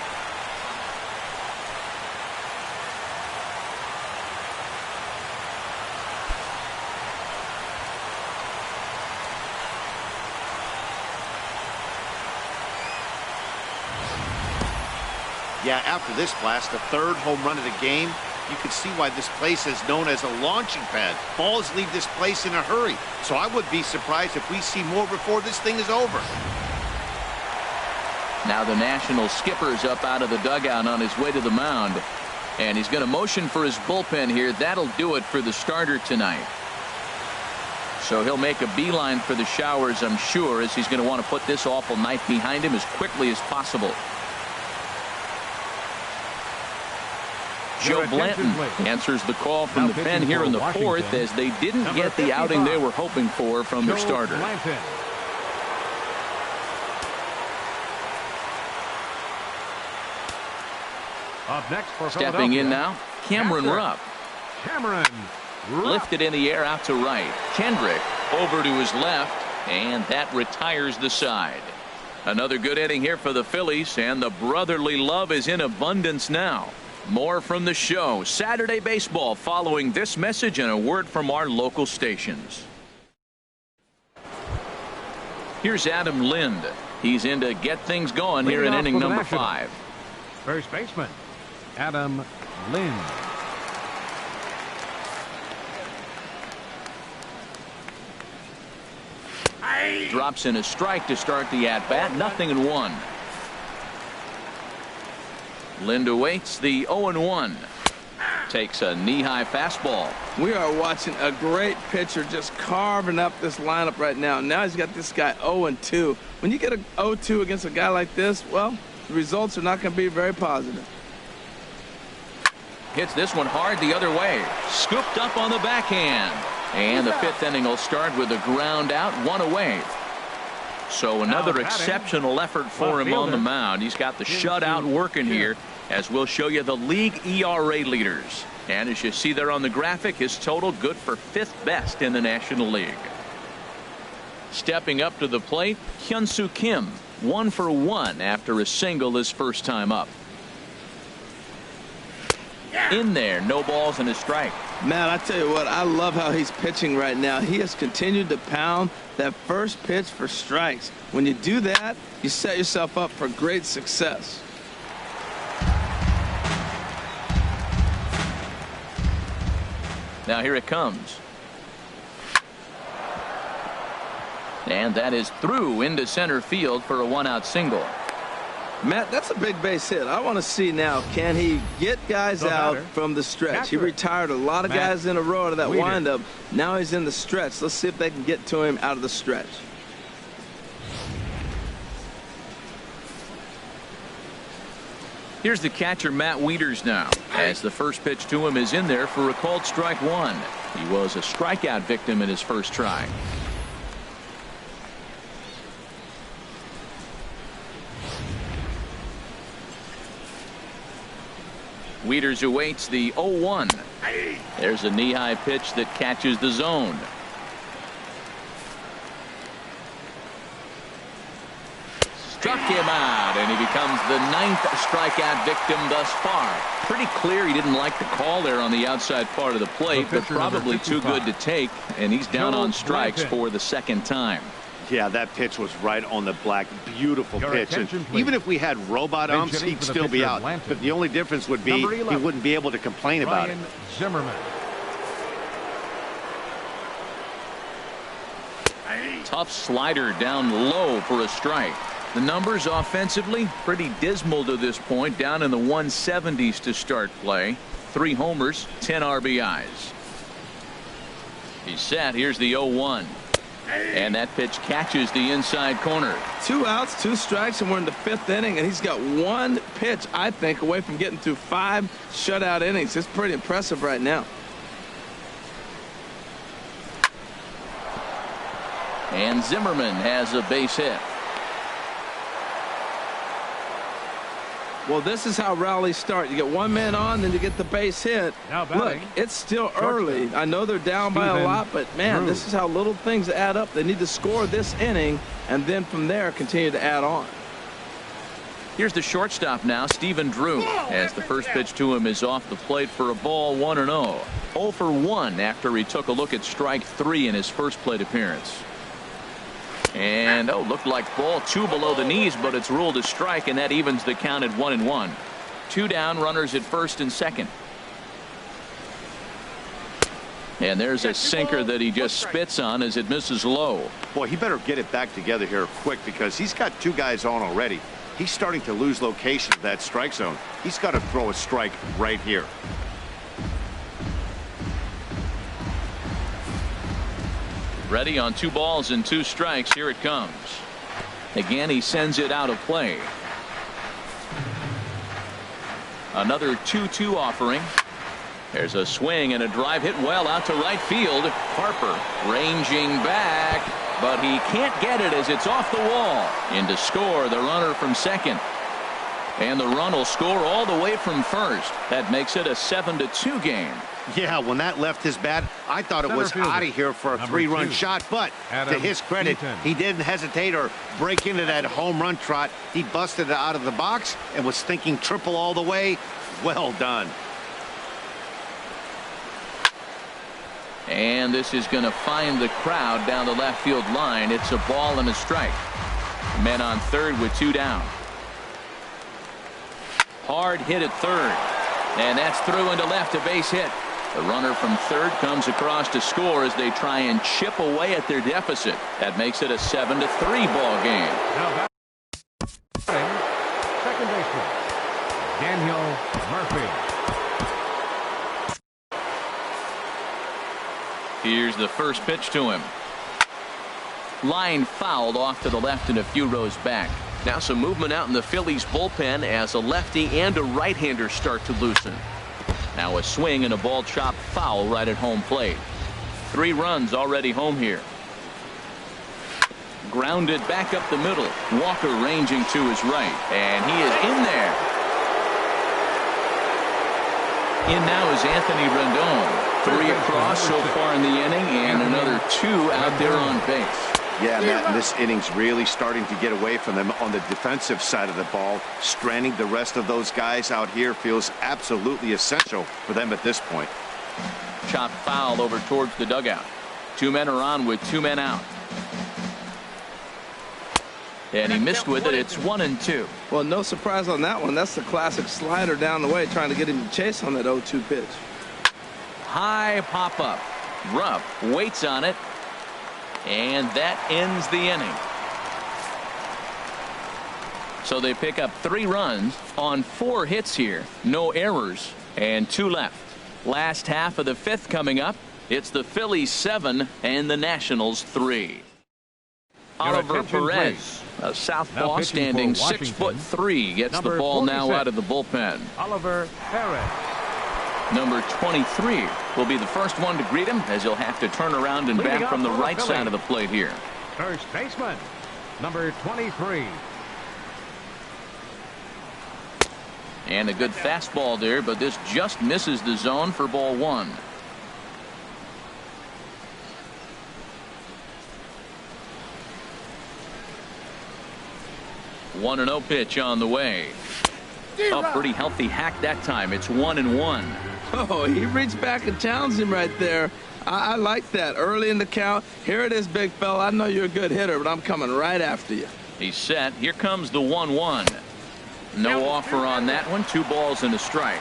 Yeah, after this blast, the 3rd home run of the game, you can see why this place is known as a launching pad. Balls leave this place in a hurry. So I would be surprised if we see more before this thing is over. Now the National skipper's up out of the dugout on his way to the mound. And he's going to motion for his bullpen here. That'll do it for the starter tonight. So he'll make a beeline for the showers, I'm sure, as he's going to want to put this awful night behind him as quickly as possible. Joe Blanton answers the call from the pen here in the 4th as they didn't get the outing they were hoping for from their starter. Up next for Stepping in now, Cameron Rupp. Cameron Rupp. Lifted in the air out to right. Kendrick over to his left, and that retires the side. Another good inning here for the Phillies, and the brotherly love is in abundance now. More from the show, Saturday Baseball, following this message and a word from our local stations. Here's Adam Lind. He's in to get things going here in inning number 5. First baseman, Adam Lind. Drops in a strike to start the at-bat. 0-1. Lind awaits the 0-1. Takes a knee-high fastball. We are watching a great pitcher just carving up this lineup right now. Now he's got this guy 0-2. When you get a 0-2 against a guy like this, well, the results are not going to be very positive. Hits this one hard the other way. Scooped up on the backhand. And the 5th inning will start with a ground out, 1 away. So another exceptional effort for him on the mound. He's got the shutout working here, as we'll show you the league ERA leaders. And as you see there on the graphic, his total good for 5th best in the National League. Stepping up to the plate, Hyun-Soo Kim, 1 for 1 after a single his first time up. In there, no balls and a strike. Man, I tell you what, I love how he's pitching right now. He has continued to pound that first pitch for strikes. When you do that, you set yourself up for great success. Now here it comes. And that is through into center field for a 1-out single. Matt, that's a big base hit. I want to see now, can he get guys out from the stretch? He retired a lot of guys in a row out of that windup. Now he's in the stretch. Let's see if they can get to him out of the stretch. Here's the catcher, Matt Wieters, now, as the first pitch to him is in there for a called strike 1. He was a strikeout victim in his first try. Wieters awaits the 0-1. There's a knee-high pitch that catches the zone. Struck him out, and he becomes the 9th strikeout victim thus far. Pretty clear he didn't like the call there on the outside part of the plate, but probably too good to take, and he's down on strikes for the 2nd time. Yeah, that pitch was right on the black. Beautiful pitch. And even if we had robot umps, he'd still be out. But the only difference would be he wouldn't be able to complain about it. Zimmerman. Tough slider down low for a strike. The numbers offensively pretty dismal to this point, down in the 170s to start play. 3 homers, 10 RBIs. He's set. Here's the 0-1. And that pitch catches the inside corner. 2 outs, 2 strikes, and we're in the 5th inning, and he's got 1 pitch, I think, away from getting through 5 shutout innings. It's pretty impressive right now. And Zimmerman has a base hit. Well, this is how rallies start. You get 1 man on, then you get the base hit. Look, it's still early. I know they're down by a lot, but, man, this is how little things add up. They need to score this inning, and then from there continue to add on. Here's the shortstop now, Stephen Drew, as the first pitch to him is off the plate for a ball, 1-0. 0 for 1 after he took a look at strike 3 in his first plate appearance. And looked like ball 2 below the knees, but it's ruled a strike, and that evens the count at 1-1. 2 down, runners at first and second. And there's a sinker that he just spits on as it misses low. Boy, he better get it back together here quick, because he's got 2 guys on already. He's starting to lose location of that strike zone. He's got to throw a strike right here. Ready on 2 balls and 2 strikes. Here it comes. Again, he sends it out of play. Another 2-2 offering. There's a swing and a drive hit well out to right field. Harper ranging back, but he can't get it as it's off the wall. In to score the runner from second. And the run will score all the way from first. That makes it a 7-2 game. Yeah, when that left his bat, I thought it was out of here for a 3-run shot, but to his credit, he didn't hesitate or break into that home run trot. He busted it out of the box and was thinking triple all the way. Well done. And this is going to find the crowd down the left field line. It's a ball and a strike. Men on third with 2 down. Hard hit at third. And that's through into left, a base hit. The runner from third comes across to score as they try and chip away at their deficit. That makes it a 7-3 ball game. Now second baseman, Daniel Murphy. Here's the first pitch to him. Line fouled off to the left and a few rows back. Now some movement out in the Phillies bullpen as a lefty and a right-hander start to loosen. Now a swing and a ball chopped foul right at home plate. 3 runs already home here. Grounded back up the middle. Walker ranging to his right, and he is in there. In now is Anthony Rendon. 3 across so far in the inning, and another 2 out there on base. Yeah, Matt, this inning's really starting to get away from them on the defensive side of the ball. Stranding the rest of those guys out here feels absolutely essential for them at this point. Chopped foul over towards the dugout. 2 men are on with 2 men out. And he missed with it. It's 1-2. Well, no surprise on that one. That's the classic slider down the way, trying to get him to chase on that 0-2 pitch. High pop-up. Rupp waits on it. And that ends the inning. So they pick up 3 runs on 4 hits here. No errors and 2 left. Last half of the 5th coming up. It's the Phillies 7 and the Nationals 3. Oliver Perez, a southpaw standing 6'3", gets the ball now out of the bullpen. Oliver Perez. Number 23 will be the first one to greet him, as he'll have to turn around and bat from the right side of the plate here. First baseman, number 23. And a good fastball there, but this just misses the zone for ball 1. One 1-0 pitch on the way. A pretty healthy hack that time. It's 1-1. Oh, he reached back and challenged him right there. I like that. Early in the count. Here it is, big fella. I know you're a good hitter, but I'm coming right after you. He's set. Here comes the 1-1. No offer on that one. 2 balls and a strike.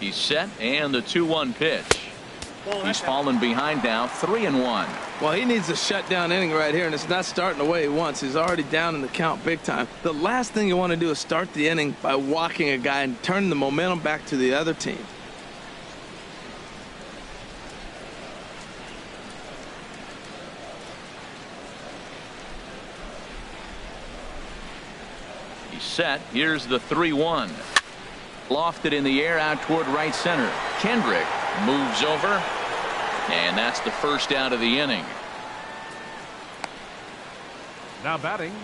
He's set, and the 2-1 pitch. He's fallen behind now, 3-1. Well, he needs a shutdown inning right here, and it's not starting the way he wants. He's already down in the count big time. The last thing you want to do is start the inning by walking a guy and turning the momentum back to the other team. He's set. Here's the 3-1. Lofted in the air out toward right center. Kendrick moves over, and that's the first out of the inning. Now batting,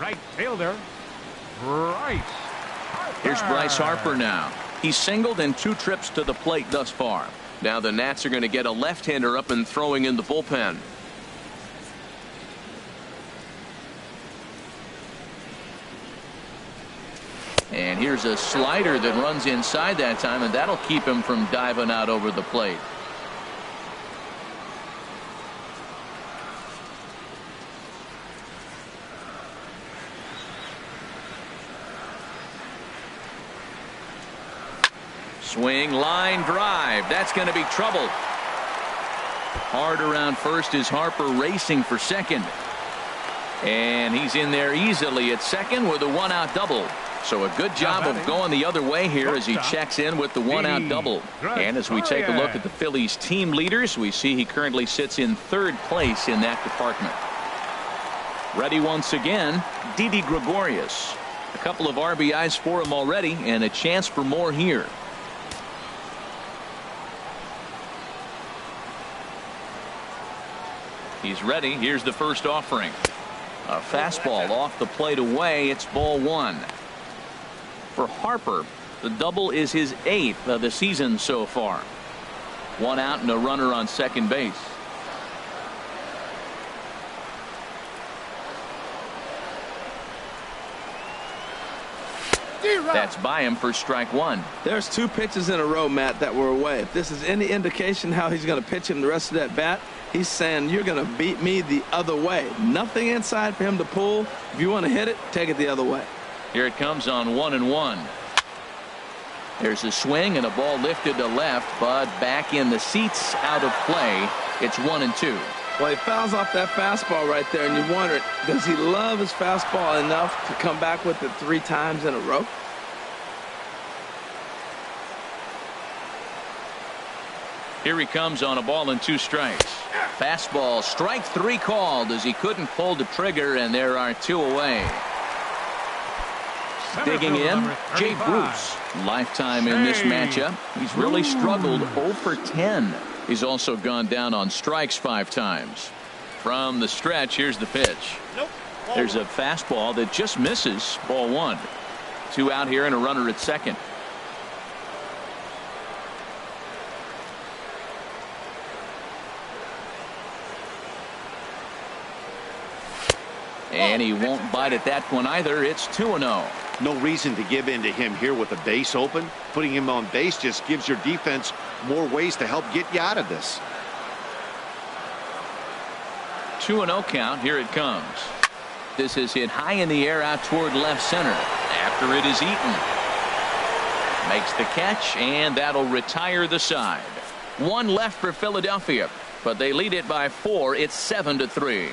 right fielder, Bryce Harper. Here's Bryce Harper now. He's singled in 2 trips to the plate thus far. Now the Nats are going to get a left-hander up and throwing in the bullpen. And here's a slider that runs inside that time, and that'll keep him from diving out over the plate. Swing, line drive. That's going to be trouble. Hard around first is Harper racing for second. And he's in there easily at second with a 1-out double. So a good job of going the other way here as he checks in with the 1-out double. And as we take a look at the Phillies team leaders, we see he currently sits in 3rd place in that department. Ready once again, Didi Gregorius. A couple of RBIs for him already and a chance for more here. He's ready. Here's the first offering. A fastball off the plate away. It's ball 1. For Harper, the double is his 8th of the season so far. 1 out and a runner on second base. That's by him for strike 1. There's 2 pitches in a row, Matt, that were away. If this is any indication how he's going to pitch him the rest of that bat, he's saying you're going to beat me the other way. Nothing inside for him to pull. If you want to hit it, take it the other way. Here it comes on 1-1. There's a swing and a ball lifted to left, but back in the seats, out of play. It's 1-2. Well, he fouls off that fastball right there, and you wonder, does he love his fastball enough to come back with it 3 times in a row? Here he comes on a ball and 2 strikes. Fastball, strike 3 called as he couldn't pull the trigger, and there are 2 away. Digging in, Jay Bruce. Lifetime in this matchup. He's really struggled 0 for 10. He's also gone down on strikes 5 times. From the stretch, here's the pitch. There's a fastball that just misses. Ball 1. 2 out here and a runner at second. And he won't bite at that one either. It's 2-0. No reason to give in to him here with the base open. Putting him on base just gives your defense more ways to help get you out of this. 2-0 count. Here it comes. This is hit high in the air out toward left center. After it is eaten. Makes the catch, and that'll retire the side. 1 left for Philadelphia, but they lead it by 4. It's 7-3.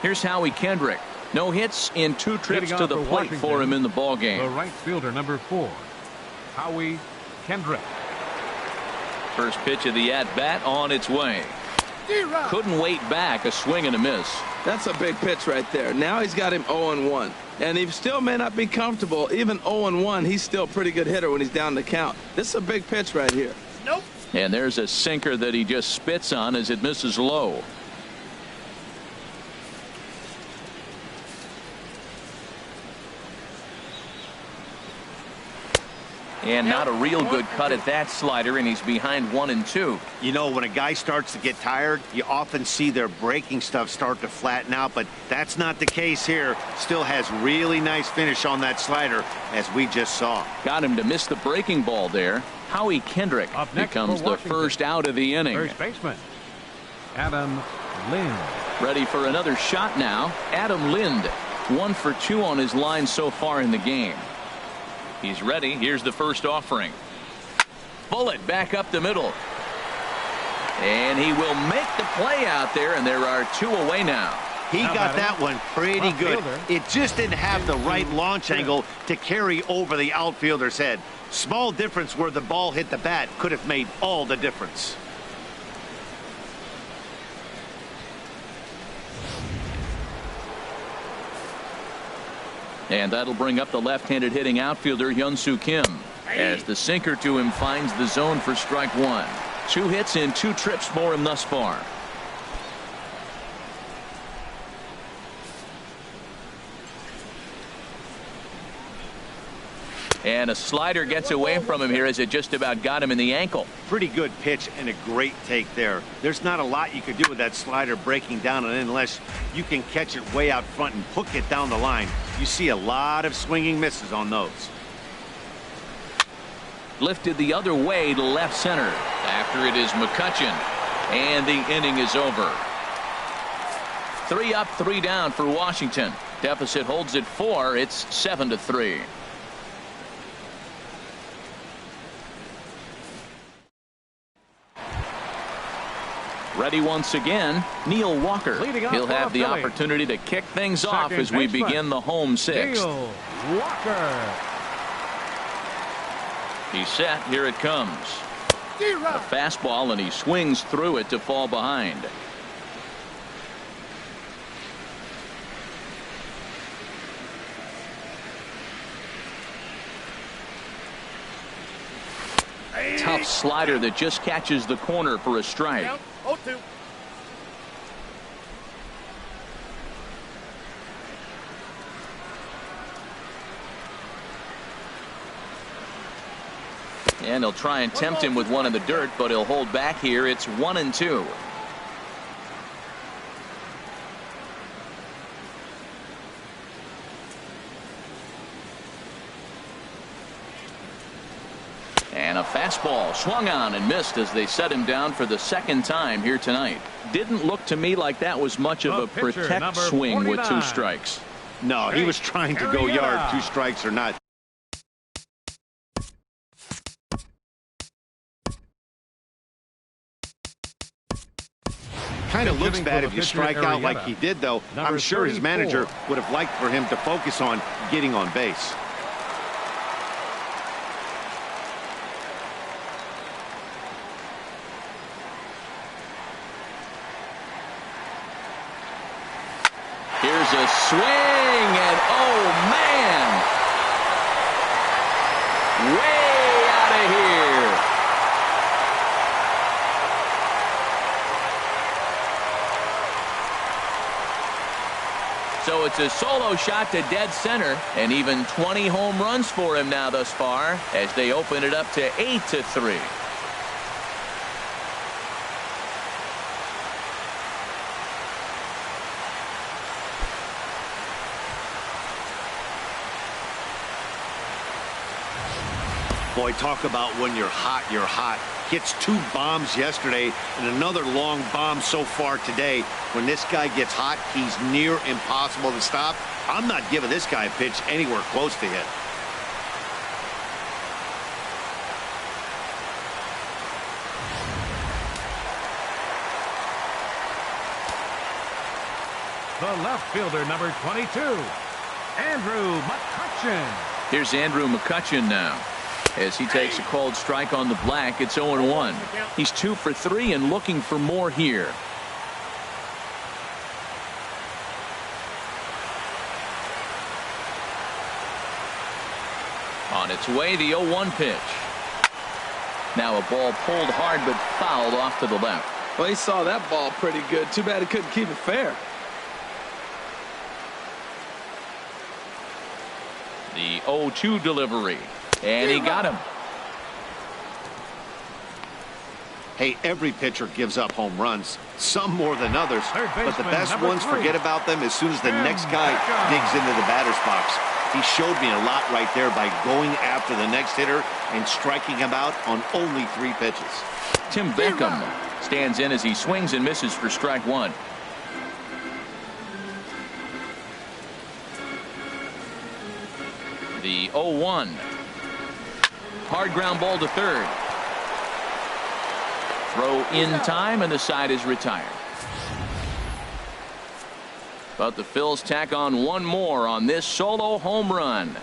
Here's Howie Kendrick. No hits in 2 trips to the plate for him in the ball game. The right fielder, number 4, Howie Kendrick. First pitch of the at-bat on its way. Couldn't wait back. A swing and a miss. That's a big pitch right there. Now he's got him 0-1. And he still may not be comfortable. Even 0-1, he's still a pretty good hitter when he's down the count. This is a big pitch right here. And there's a sinker that he just spits on as it misses low. And not a real good cut at that slider, and he's behind 1-2. You know, when a guy starts to get tired, you often see their breaking stuff start to flatten out, but that's not the case here. Still has really nice finish on that slider, as we just saw. Got him to miss the breaking ball there. Howie Kendrick becomes the first out of the inning. First baseman, Adam Lind. Ready for another shot now. Adam Lind. 1 for 2 on his line so far in the game. He's ready. Here's the first offering. Bullet back up the middle. And he will make the play out there, and there are 2 away now. He got that one pretty good. It just didn't have the right launch angle to carry over the outfielder's head. Small difference where the ball hit the bat could have made all the difference. And that'll bring up the left-handed hitting outfielder Hyun-Soo Kim as the sinker to him finds the zone for strike 1. 2 hits and 2 trips for him thus far. And a slider gets away from him here as it just about got him in the ankle. Pretty good pitch and a great take there. There's not a lot you could do with that slider breaking down, and unless you can catch it way out front and hook it down the line, you see a lot of swinging misses on those. Lifted the other way to left center. After it is McCutchen. And the inning is over. 3 up, 3 down for Washington. Deficit holds at 4. It's 7-3. Ready once again, Neil Walker. He'll have the opportunity to kick things off as we begin the home 6th. Neil Walker. He's set. Here it comes. A fastball, and he swings through it to fall behind. Tough slider that just catches the corner for a strike. 0-2. And he'll try and tempt him with one in the dirt, but he'll hold back here. It's 1-2. And a fastball swung on and missed as they set him down for the 2nd time here tonight. Didn't look to me like that was much of a protect swing 49. With 2 strikes. No, he was trying to go yard, 2 strikes or not. Kind of looks bad if you strike out like he did, though. I'm sure his manager would have liked for him to focus on getting on base. Here's a swing, and oh man, way out of here. So it's a solo shot to dead center, and even 20 home runs for him now thus far as they open it up to 8-3. Boy, talk about when you're hot, you're hot. Hits 2 bombs yesterday and another long bomb so far today. When this guy gets hot, he's near impossible to stop. I'm not giving this guy a pitch anywhere close to hit. The left fielder, number 22, Andrew McCutchen. Here's Andrew McCutchen now. As he takes a called strike on the black, it's 0-1. He's 2 for 3 and looking for more here. On its way, the 0-1 pitch. Now a ball pulled hard but fouled off to the left. Well, he saw that ball pretty good. Too bad he couldn't keep it fair. The 0-2 delivery. And he got him. Hey, every pitcher gives up home runs, some more than others, but the best ones forget about them as soon as the next guy digs into the batter's box. He showed me a lot right there by going after the next hitter and striking him out on only 3 pitches. Tim Beckham stands in as he swings and misses for strike 1. The 0-1. Hard ground ball to third. Throw in time, and the side is retired. But the Phils tack on one more on this solo home run.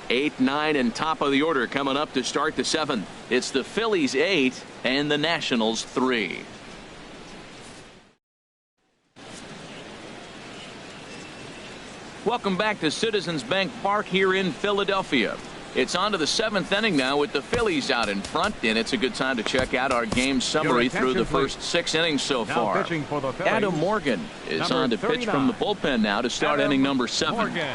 8, 9, and top of the order coming up to start the 7th. It's the Phillies 8 and the Nationals 3. Welcome back to Citizens Bank Park here in Philadelphia. It's on to the 7th inning now with the Phillies out in front, and it's a good time to check out our game summary through the first 6 innings so far. Adam Morgan is on to pitch from the bullpen now to start inning number 7. Morgan.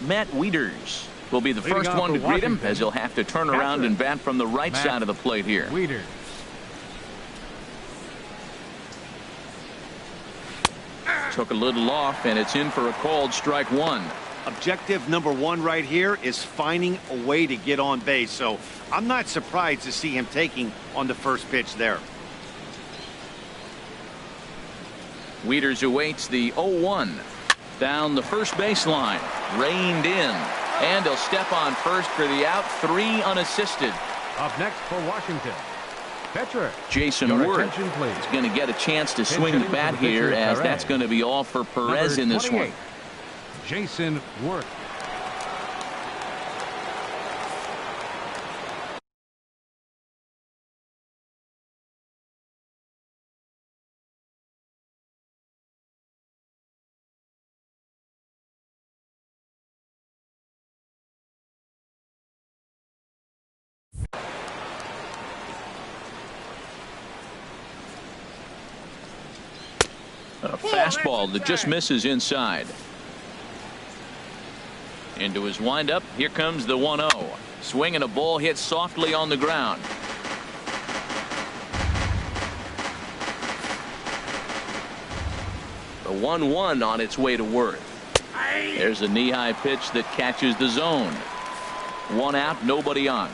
Matt Wieters will be the first one to greet him, as he'll have to turn around and bat from the right side of the plate here. Wieters. Took a little off, and it's in for a called strike 1. Objective number 1 right here is finding a way to get on base, so I'm not surprised to see him taking on the first pitch there. Wieters awaits the 0-1. Down the first baseline, reined in, and he'll step on first for the out. 3 unassisted. Up next for Washington, pitcher Jason Worth is going to get a chance to swing the bat here, as that's going to be all for Perez in this one. Jason Worth. A fastball that just misses inside. Into his windup. Here comes the 1-0. Swing and a ball hit softly on the ground. The 1-1 on its way to Worth. There's a knee-high pitch that catches the zone. 1 out, nobody on.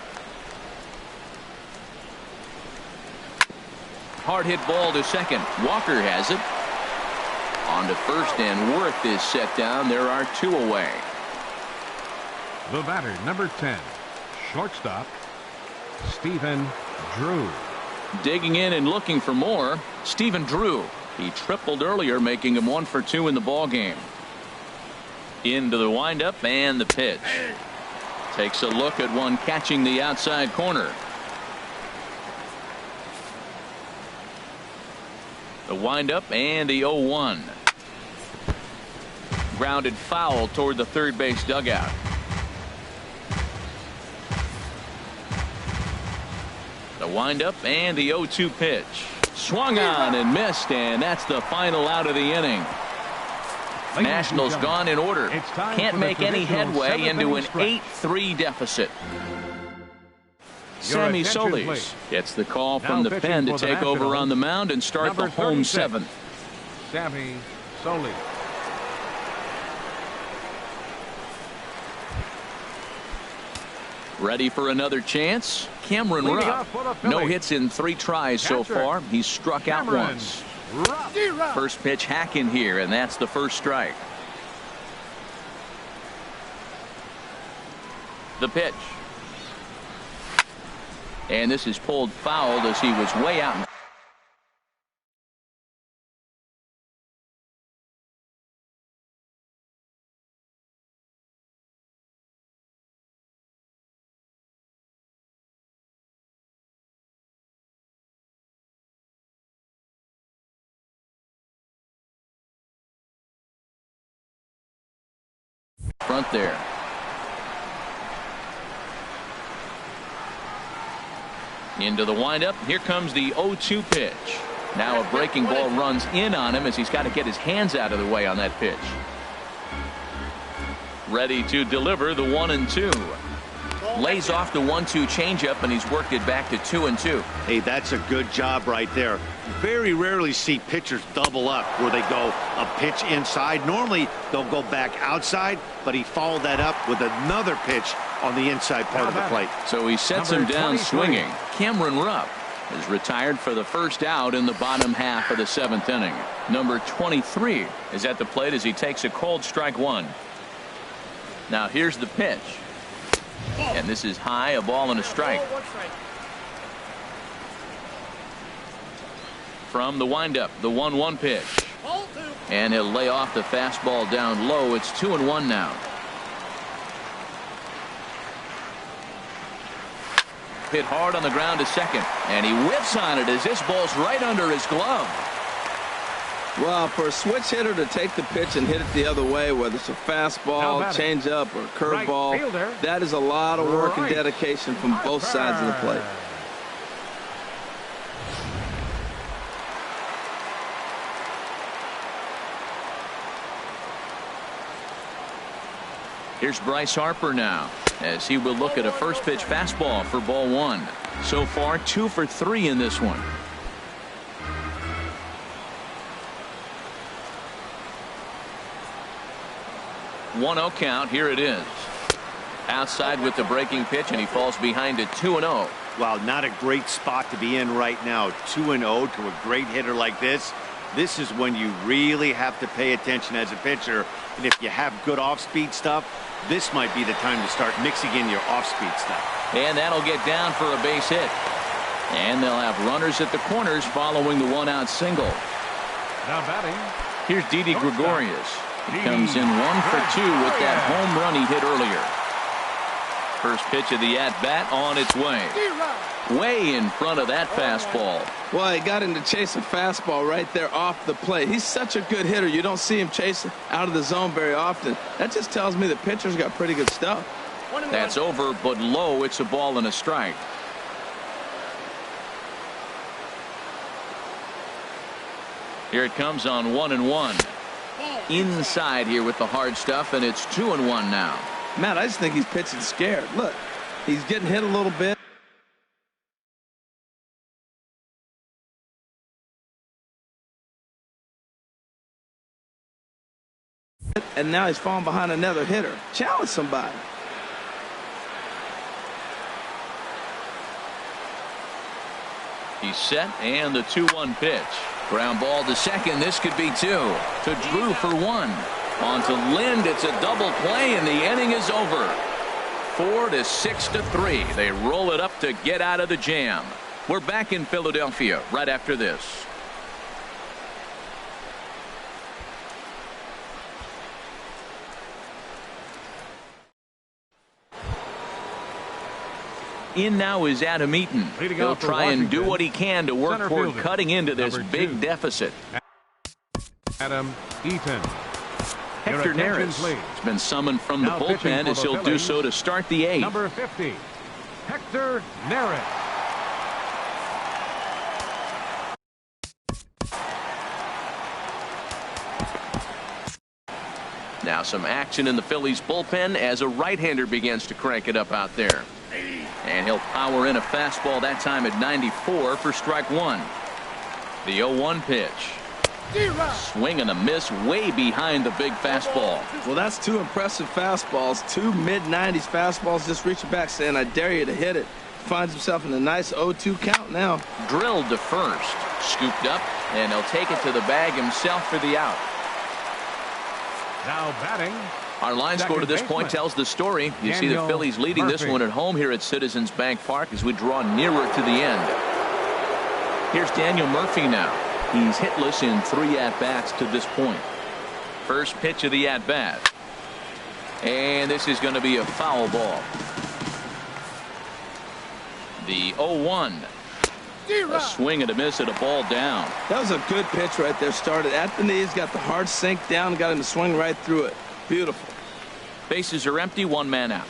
Hard hit ball to second. Walker has it. On to first, and Worth is set down. There are 2 away. The batter, number 10, shortstop, Stephen Drew. Digging in and looking for more, Stephen Drew. He tripled earlier, making him 1 for 2 in the ball game. Into the windup and the pitch. Takes a look at one catching the outside corner. The windup and the 0-1. Grounded foul toward the third base dugout. The windup and the 0-2 pitch. Swung on and missed, and that's the final out of the inning. Nationals gone in order. Can't make any headway into an 8-3 deficit. Sammy Solis gets the call from the pen to take over on the mound and start the home 7th. Sammy Solis. Ready for another chance? Cameron Rupp. No hits in 3 tries so far. He's struck out once. First pitch hack in here, and that's the first strike. The pitch. And this is pulled foul as he was way out. Front there. Into the windup. Here comes the 0-2 pitch. Now a breaking ball runs in on him as he's got to get his hands out of the way on that pitch. Ready to deliver the 1-2. Lays off the 1-2 changeup, and he's worked it back to 2-2. Hey, that's a good job right there. Very rarely see pitchers double up where they go a pitch inside. Normally they'll go back outside, but he followed that up with another pitch on the inside part of the plate. So he sets him down swinging. Cameron Rupp is retired for the first out in the bottom half of the 7th inning. Number 23 is at the plate as he takes a cold strike one. Now here's the pitch. And this is high, a ball and a strike. From the windup, the 1-1 pitch. And he'll lay off the fastball down low. It's 2-1 now. Hit hard on the ground to second, and he whips on it as this ball's right under his glove. Well, for a switch hitter to take the pitch and hit it the other way, whether it's a fastball, changeup, or curveball, that is a lot of work and dedication from both sides of the plate. Here's Bryce Harper now, as he will look at a first pitch fastball for ball one. So far 2 for 3 in this one. One 0 count. Here it is. Outside with the breaking pitch, and he falls behind it 2-0. Well, not a great spot to be in right now. 2-0 to a great hitter like this. This is when you really have to pay attention as a pitcher. And if you have good off-speed stuff, this might be the time to start mixing in your off-speed stuff. And that'll get down for a base hit. And they'll have runners at the corners following the 1-out single. Now batting. Here's Didi Gregorius. He comes in 1 for 2 with that home run he hit earlier. First pitch of the at-bat on its way. Way in front of that fastball. Well, he got him to chase a fastball right there off the plate. He's such a good hitter. You don't see him chasing out of the zone very often. That just tells me the pitcher's got pretty good stuff. That's over, but low. It's a ball and a strike. Here it comes on 1-1. Inside here with the hard stuff, and it's 2-1 now. Matt, I just think he's pitching scared. Look, he's getting hit a little bit. And now he's falling behind another hitter. Challenge somebody. He's set, and the 2-1 pitch. Ground ball to second. This could be 2. To Drew for 1. On to Lind. It's a double play, and the inning is over. 4 to 6 to 3. They roll it up to get out of the jam. We're back in Philadelphia right after this. In now is Adam Eaton. He'll try and do what he can to work toward cutting into this big deficit. Adam Eaton. Hector Neris has been summoned from the bullpen as he'll do so to start the 8th. Number 50, Hector Neris. Now some action in the Phillies bullpen as a right-hander begins to crank it up out there. And he'll power in a fastball that time at 94 for strike 1. The 0-1 pitch. Swing and a miss way behind the big fastball. Well, that's 2 impressive fastballs. 2 mid-90s fastballs just reaching back saying, I dare you to hit it. Finds himself in a nice 0-2 count now. Drilled to first. Scooped up, and he'll take it to the bag himself for the out. Now batting. Our line score to this point tells the story. You see the Phillies leading this one at home here at Citizens Bank Park as we draw nearer to the end. Here's Daniel Murphy now. He's hitless in 3 at-bats to this point. First pitch of the at-bat. And this is going to be a foul ball. The 0-1. A swing and a miss at a ball down. That was a good pitch right there. Started at the knees, got the hard sink down, got him to swing right through it. Beautiful. Bases are empty, 1 man out.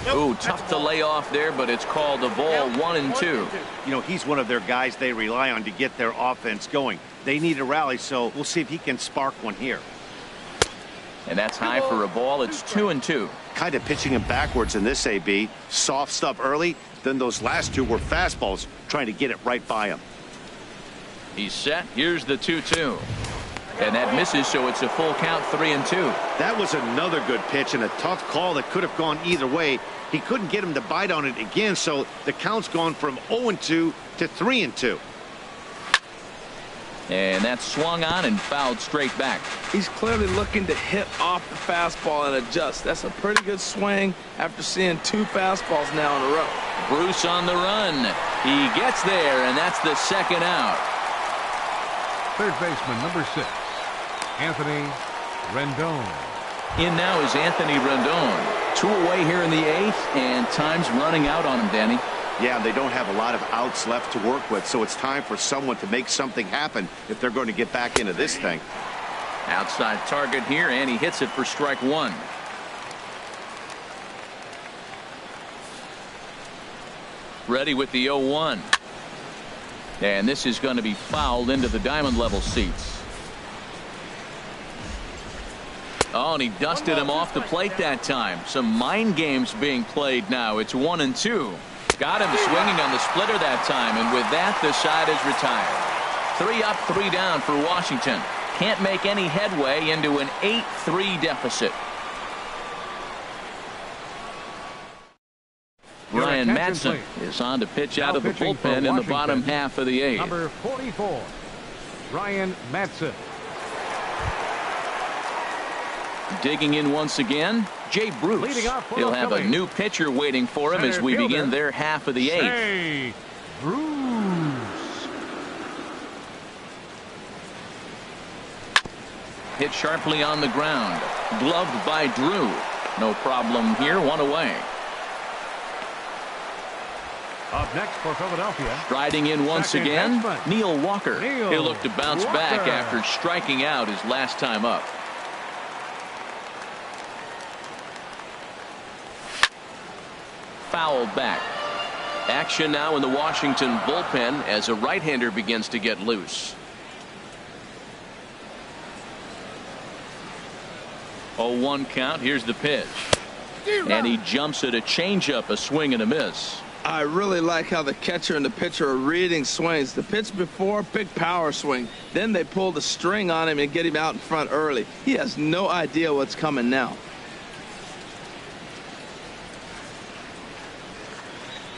Ooh, tough to lay off there, but it's called a ball 1-2. You know, he's one of their guys they rely on to get their offense going. They need a rally, so we'll see if he can spark one here. And that's high for a ball. It's 2-2. Kind of pitching him backwards in this AB. Soft stuff early, then those last 2 were fastballs, trying to get it right by him. He's set. Here's the 2-2. And that misses, so it's a full count, 3-2. That was another good pitch and a tough call that could have gone either way. He couldn't get him to bite on it again, so the count's gone from 0-2 to 3-2. And that's swung on and fouled straight back. He's clearly looking to hit off the fastball and adjust. That's a pretty good swing after seeing 2 fastballs now in a row. Bruce on the run. He gets there, and that's the second out. Third baseman, number 6, Anthony Rendon. In now is Anthony Rendon. 2 away here in the 8th, and time's running out on him, Danny. Yeah, they don't have a lot of outs left to work with, so it's time for someone to make something happen if they're going to get back into this thing. Outside target here, and he hits it for strike 1. Ready with the 0-1. And this is going to be fouled into the diamond level seats. Oh, and he dusted him off the plate that time. Some mind games being played now. It's 1-2. Got him swinging on the splitter that time, and with that, the side is retired. 3 up, 3 down for Washington. Can't make any headway into an 8-3 deficit. Ryan Madsen is on to pitch out of the bullpen in the bottom half of the 8th. Number 44, Ryan Madsen. Digging in once again, Jay Bruce. He'll have a new pitcher waiting for him as we begin their half of the 8th. Jay Bruce. Hit sharply on the ground. Gloved by Drew. No problem here. 1 away. Up next for Philadelphia. Striding in once again, Neil Walker. Neil He'll look to bounce back after striking out his last time up. Fouled back. Action now in the Washington bullpen as a right-hander begins to get loose. 0-1 count. Here's the pitch. And he jumps at a changeup, a swing and a miss. I really like how the catcher and the pitcher are reading swings. The pitch before, big power swing. Then they pull the string on him and get him out in front early. He has no idea what's coming now.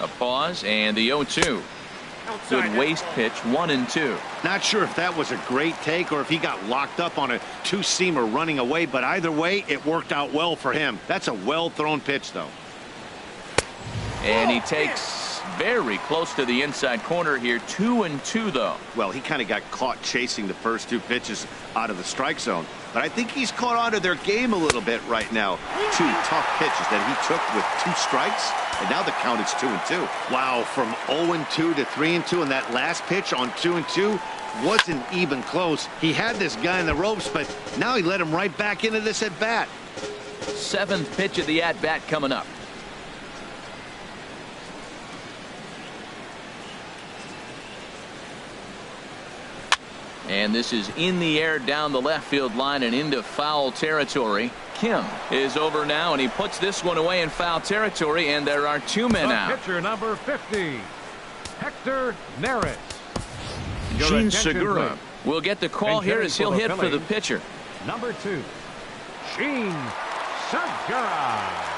A pause and the 0-2. Good waste pitch, 1-2. Not sure if that was a great take or if he got locked up on a 2-seamer running away, but either way, it worked out well for him. That's a well-thrown pitch, though. And he takes very close to the inside corner here. 2-2, though. Well, he kind of got caught chasing the first 2 pitches out of the strike zone. But I think he's caught on to their game a little bit right now. 2 tough pitches that he took with 2 strikes, and now the count is 2-2. Wow, from 0-2 to 3-2, and that last pitch on 2-2 wasn't even close. He had this guy in the ropes, but now he let him right back into this at-bat. 7th pitch of the at-bat coming up. And this is in the air down the left field line and into foul territory. Kim is over now, and he puts this one away in foul territory, and there are 2 men out. Pitcher number 50, Hector Neris. Gene Segura will get the call here as he'll hit for the pitcher. Number 2, Gene Segura.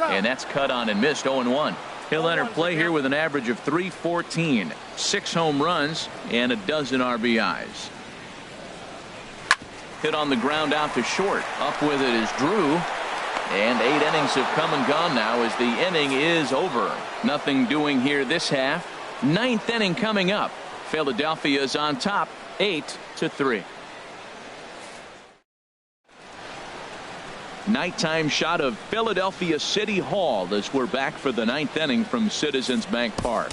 And that's cut on and missed. 0-1. He'll enter play here with an average of .314, 6 home runs and a dozen RBIs. Hit on the ground out to short. Up with it is Drew. And 8 innings have come and gone now as the inning is over. Nothing doing here this half. 9th inning coming up. Philadelphia is on top, 8-3. Nighttime shot of Philadelphia City Hall as we're back for the 9th inning from Citizens Bank Park.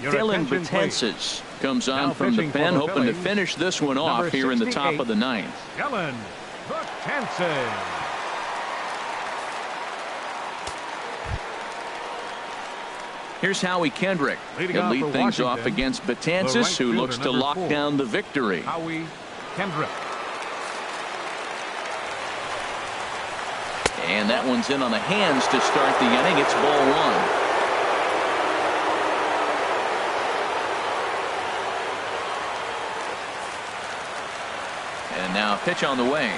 Dylan Betances comes on from the pen, hoping to finish this one off here in the top of the 9th. Dylan Betances. Here's Howie Kendrick. He'll lead things off against Betances, who looks to lock down the victory. Howie Kendrick. And that one's in on the hands to start the inning. It's ball one. And now pitch on the way.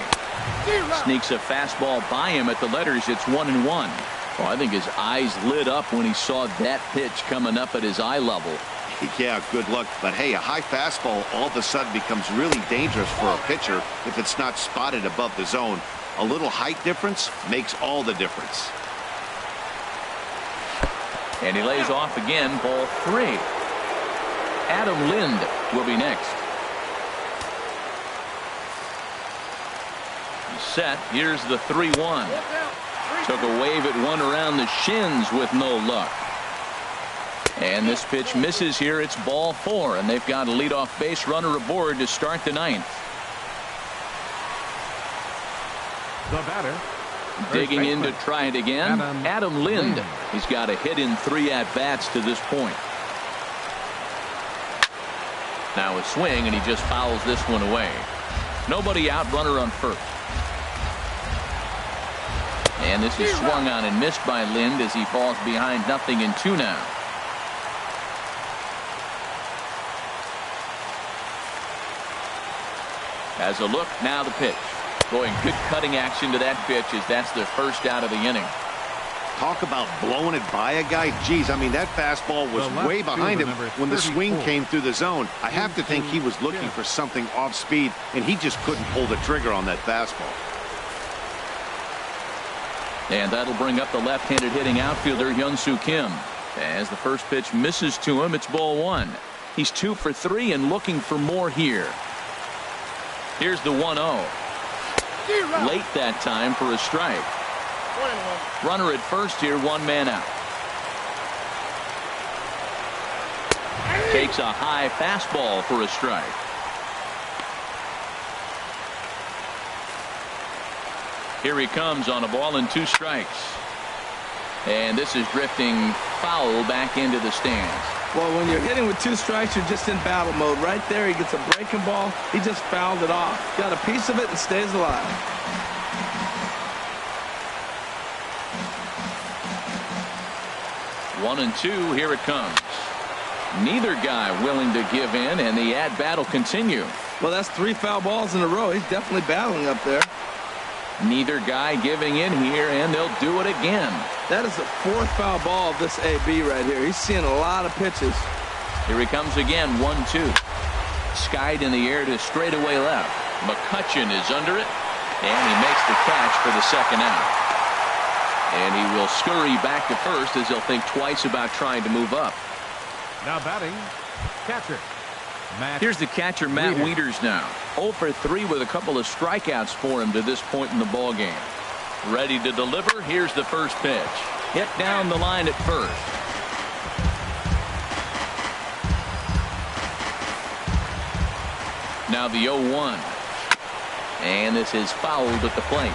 Sneaks a fastball by him at the letters. It's 1-1. Well, I think his eyes lit up when he saw that pitch coming up at his eye level. Yeah, good luck. But hey, a high fastball all of a sudden becomes really dangerous for a pitcher if it's not spotted above the zone. A little height difference makes all the difference. And he lays off again. Ball 3. Adam Lind will be next. Set. Here's the 3-1. Took a wave at one around the shins with no luck. And this pitch misses here. It's ball 4, and they've got a leadoff base runner aboard to start the ninth. The batter. Digging in to try it again. Adam Lind. He's got a hit in 3 at-bats to this point. Now a swing, and he just fouls this one away. Nobody out, runner on first. And this is swung on and missed by Lind as he falls behind 0-2 now. As a look, now the pitch. Boy, good cutting action to that pitch as that's the first out of the inning. Talk about blowing it by a guy. Geez, I mean, that fastball was way behind him when the swing came through the zone. I have to think he was looking for something off speed, and he just couldn't pull the trigger on that fastball. And that'll bring up the left-handed hitting outfielder Hyun-Soo Kim. As the first pitch misses to him, it's ball 1. He's 2 for 3 and looking for more here. Here's the 1-0. Late that time for a strike. Runner at first here, 1 man out. Takes a high fastball for a strike. Here he comes on a ball and 2 strikes. And this is drifting foul back into the stands. Well, when you're hitting with 2 strikes, you're just in battle mode. Right there, he gets a breaking ball. He just fouled it off. Got a piece of it and stays alive. One and 2, here it comes. Neither guy willing to give in, and the at-bat will continue. Well, that's 3 foul balls in a row. He's definitely battling up there. Neither guy giving in here, and they'll do it again. That is the 4th foul ball of this AB right here. He's seeing a lot of pitches. Here he comes again, 1-2. Skied in the air to straightaway left. McCutchen is under it, and he makes the catch for the second out. And he will scurry back to first as he'll think twice about trying to move up. Now batting, catcher. Here's the catcher, Matt Wieters now. 0 for 3 with a couple of strikeouts for him to this point in the ball game. Ready to deliver. Here's the first pitch. Hit down the line at first. Now the 0-1. And this is fouled at the plate.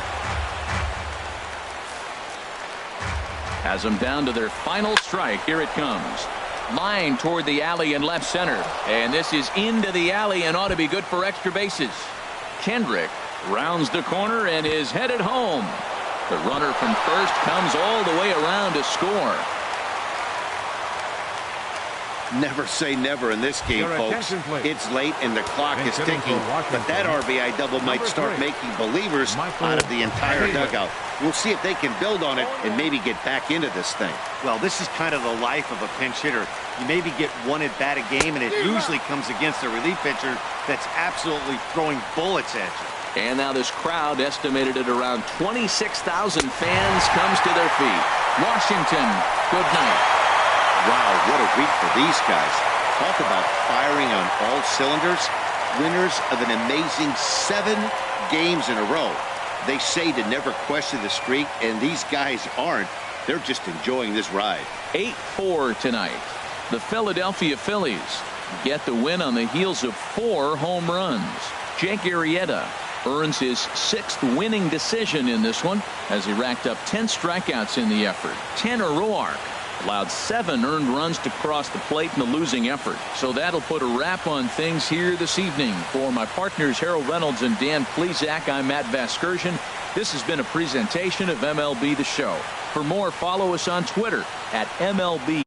Has them down to their final strike. Here it comes. Line toward the alley in left center. And this is into the alley and ought to be good for extra bases. Kendrick rounds the corner and is headed home. The runner from first comes all the way around to score. Never say never in this game, folks. It's late and the clock is ticking, but that RBI double might start making believers out of the entire dugout. We'll see if they can build on it and maybe get back into this thing. Well, this is kind of the life of a pinch hitter. You maybe get 1 at bat a game, and it usually comes against a relief pitcher that's absolutely throwing bullets at you. And now this crowd, estimated at around 26,000 fans, comes to their feet. Washington, good night. Wow, what a week for these guys. Talk about firing on all cylinders. Winners of an amazing 7 games in a row. They say to never question the streak, and these guys aren't. They're just enjoying this ride. 8-4 tonight. The Philadelphia Phillies get the win on the heels of 4 home runs. Jake Arrieta earns his 6th winning decision in this one as he racked up 10 strikeouts in the effort. Tanner Roark allowed 7 earned runs to cross the plate in the losing effort. So that'll put a wrap on things here this evening. For my partners Harold Reynolds and Dan Plesac, I'm Matt Vasgersian. This has been a presentation of MLB The Show. For more, follow us on Twitter at MLB.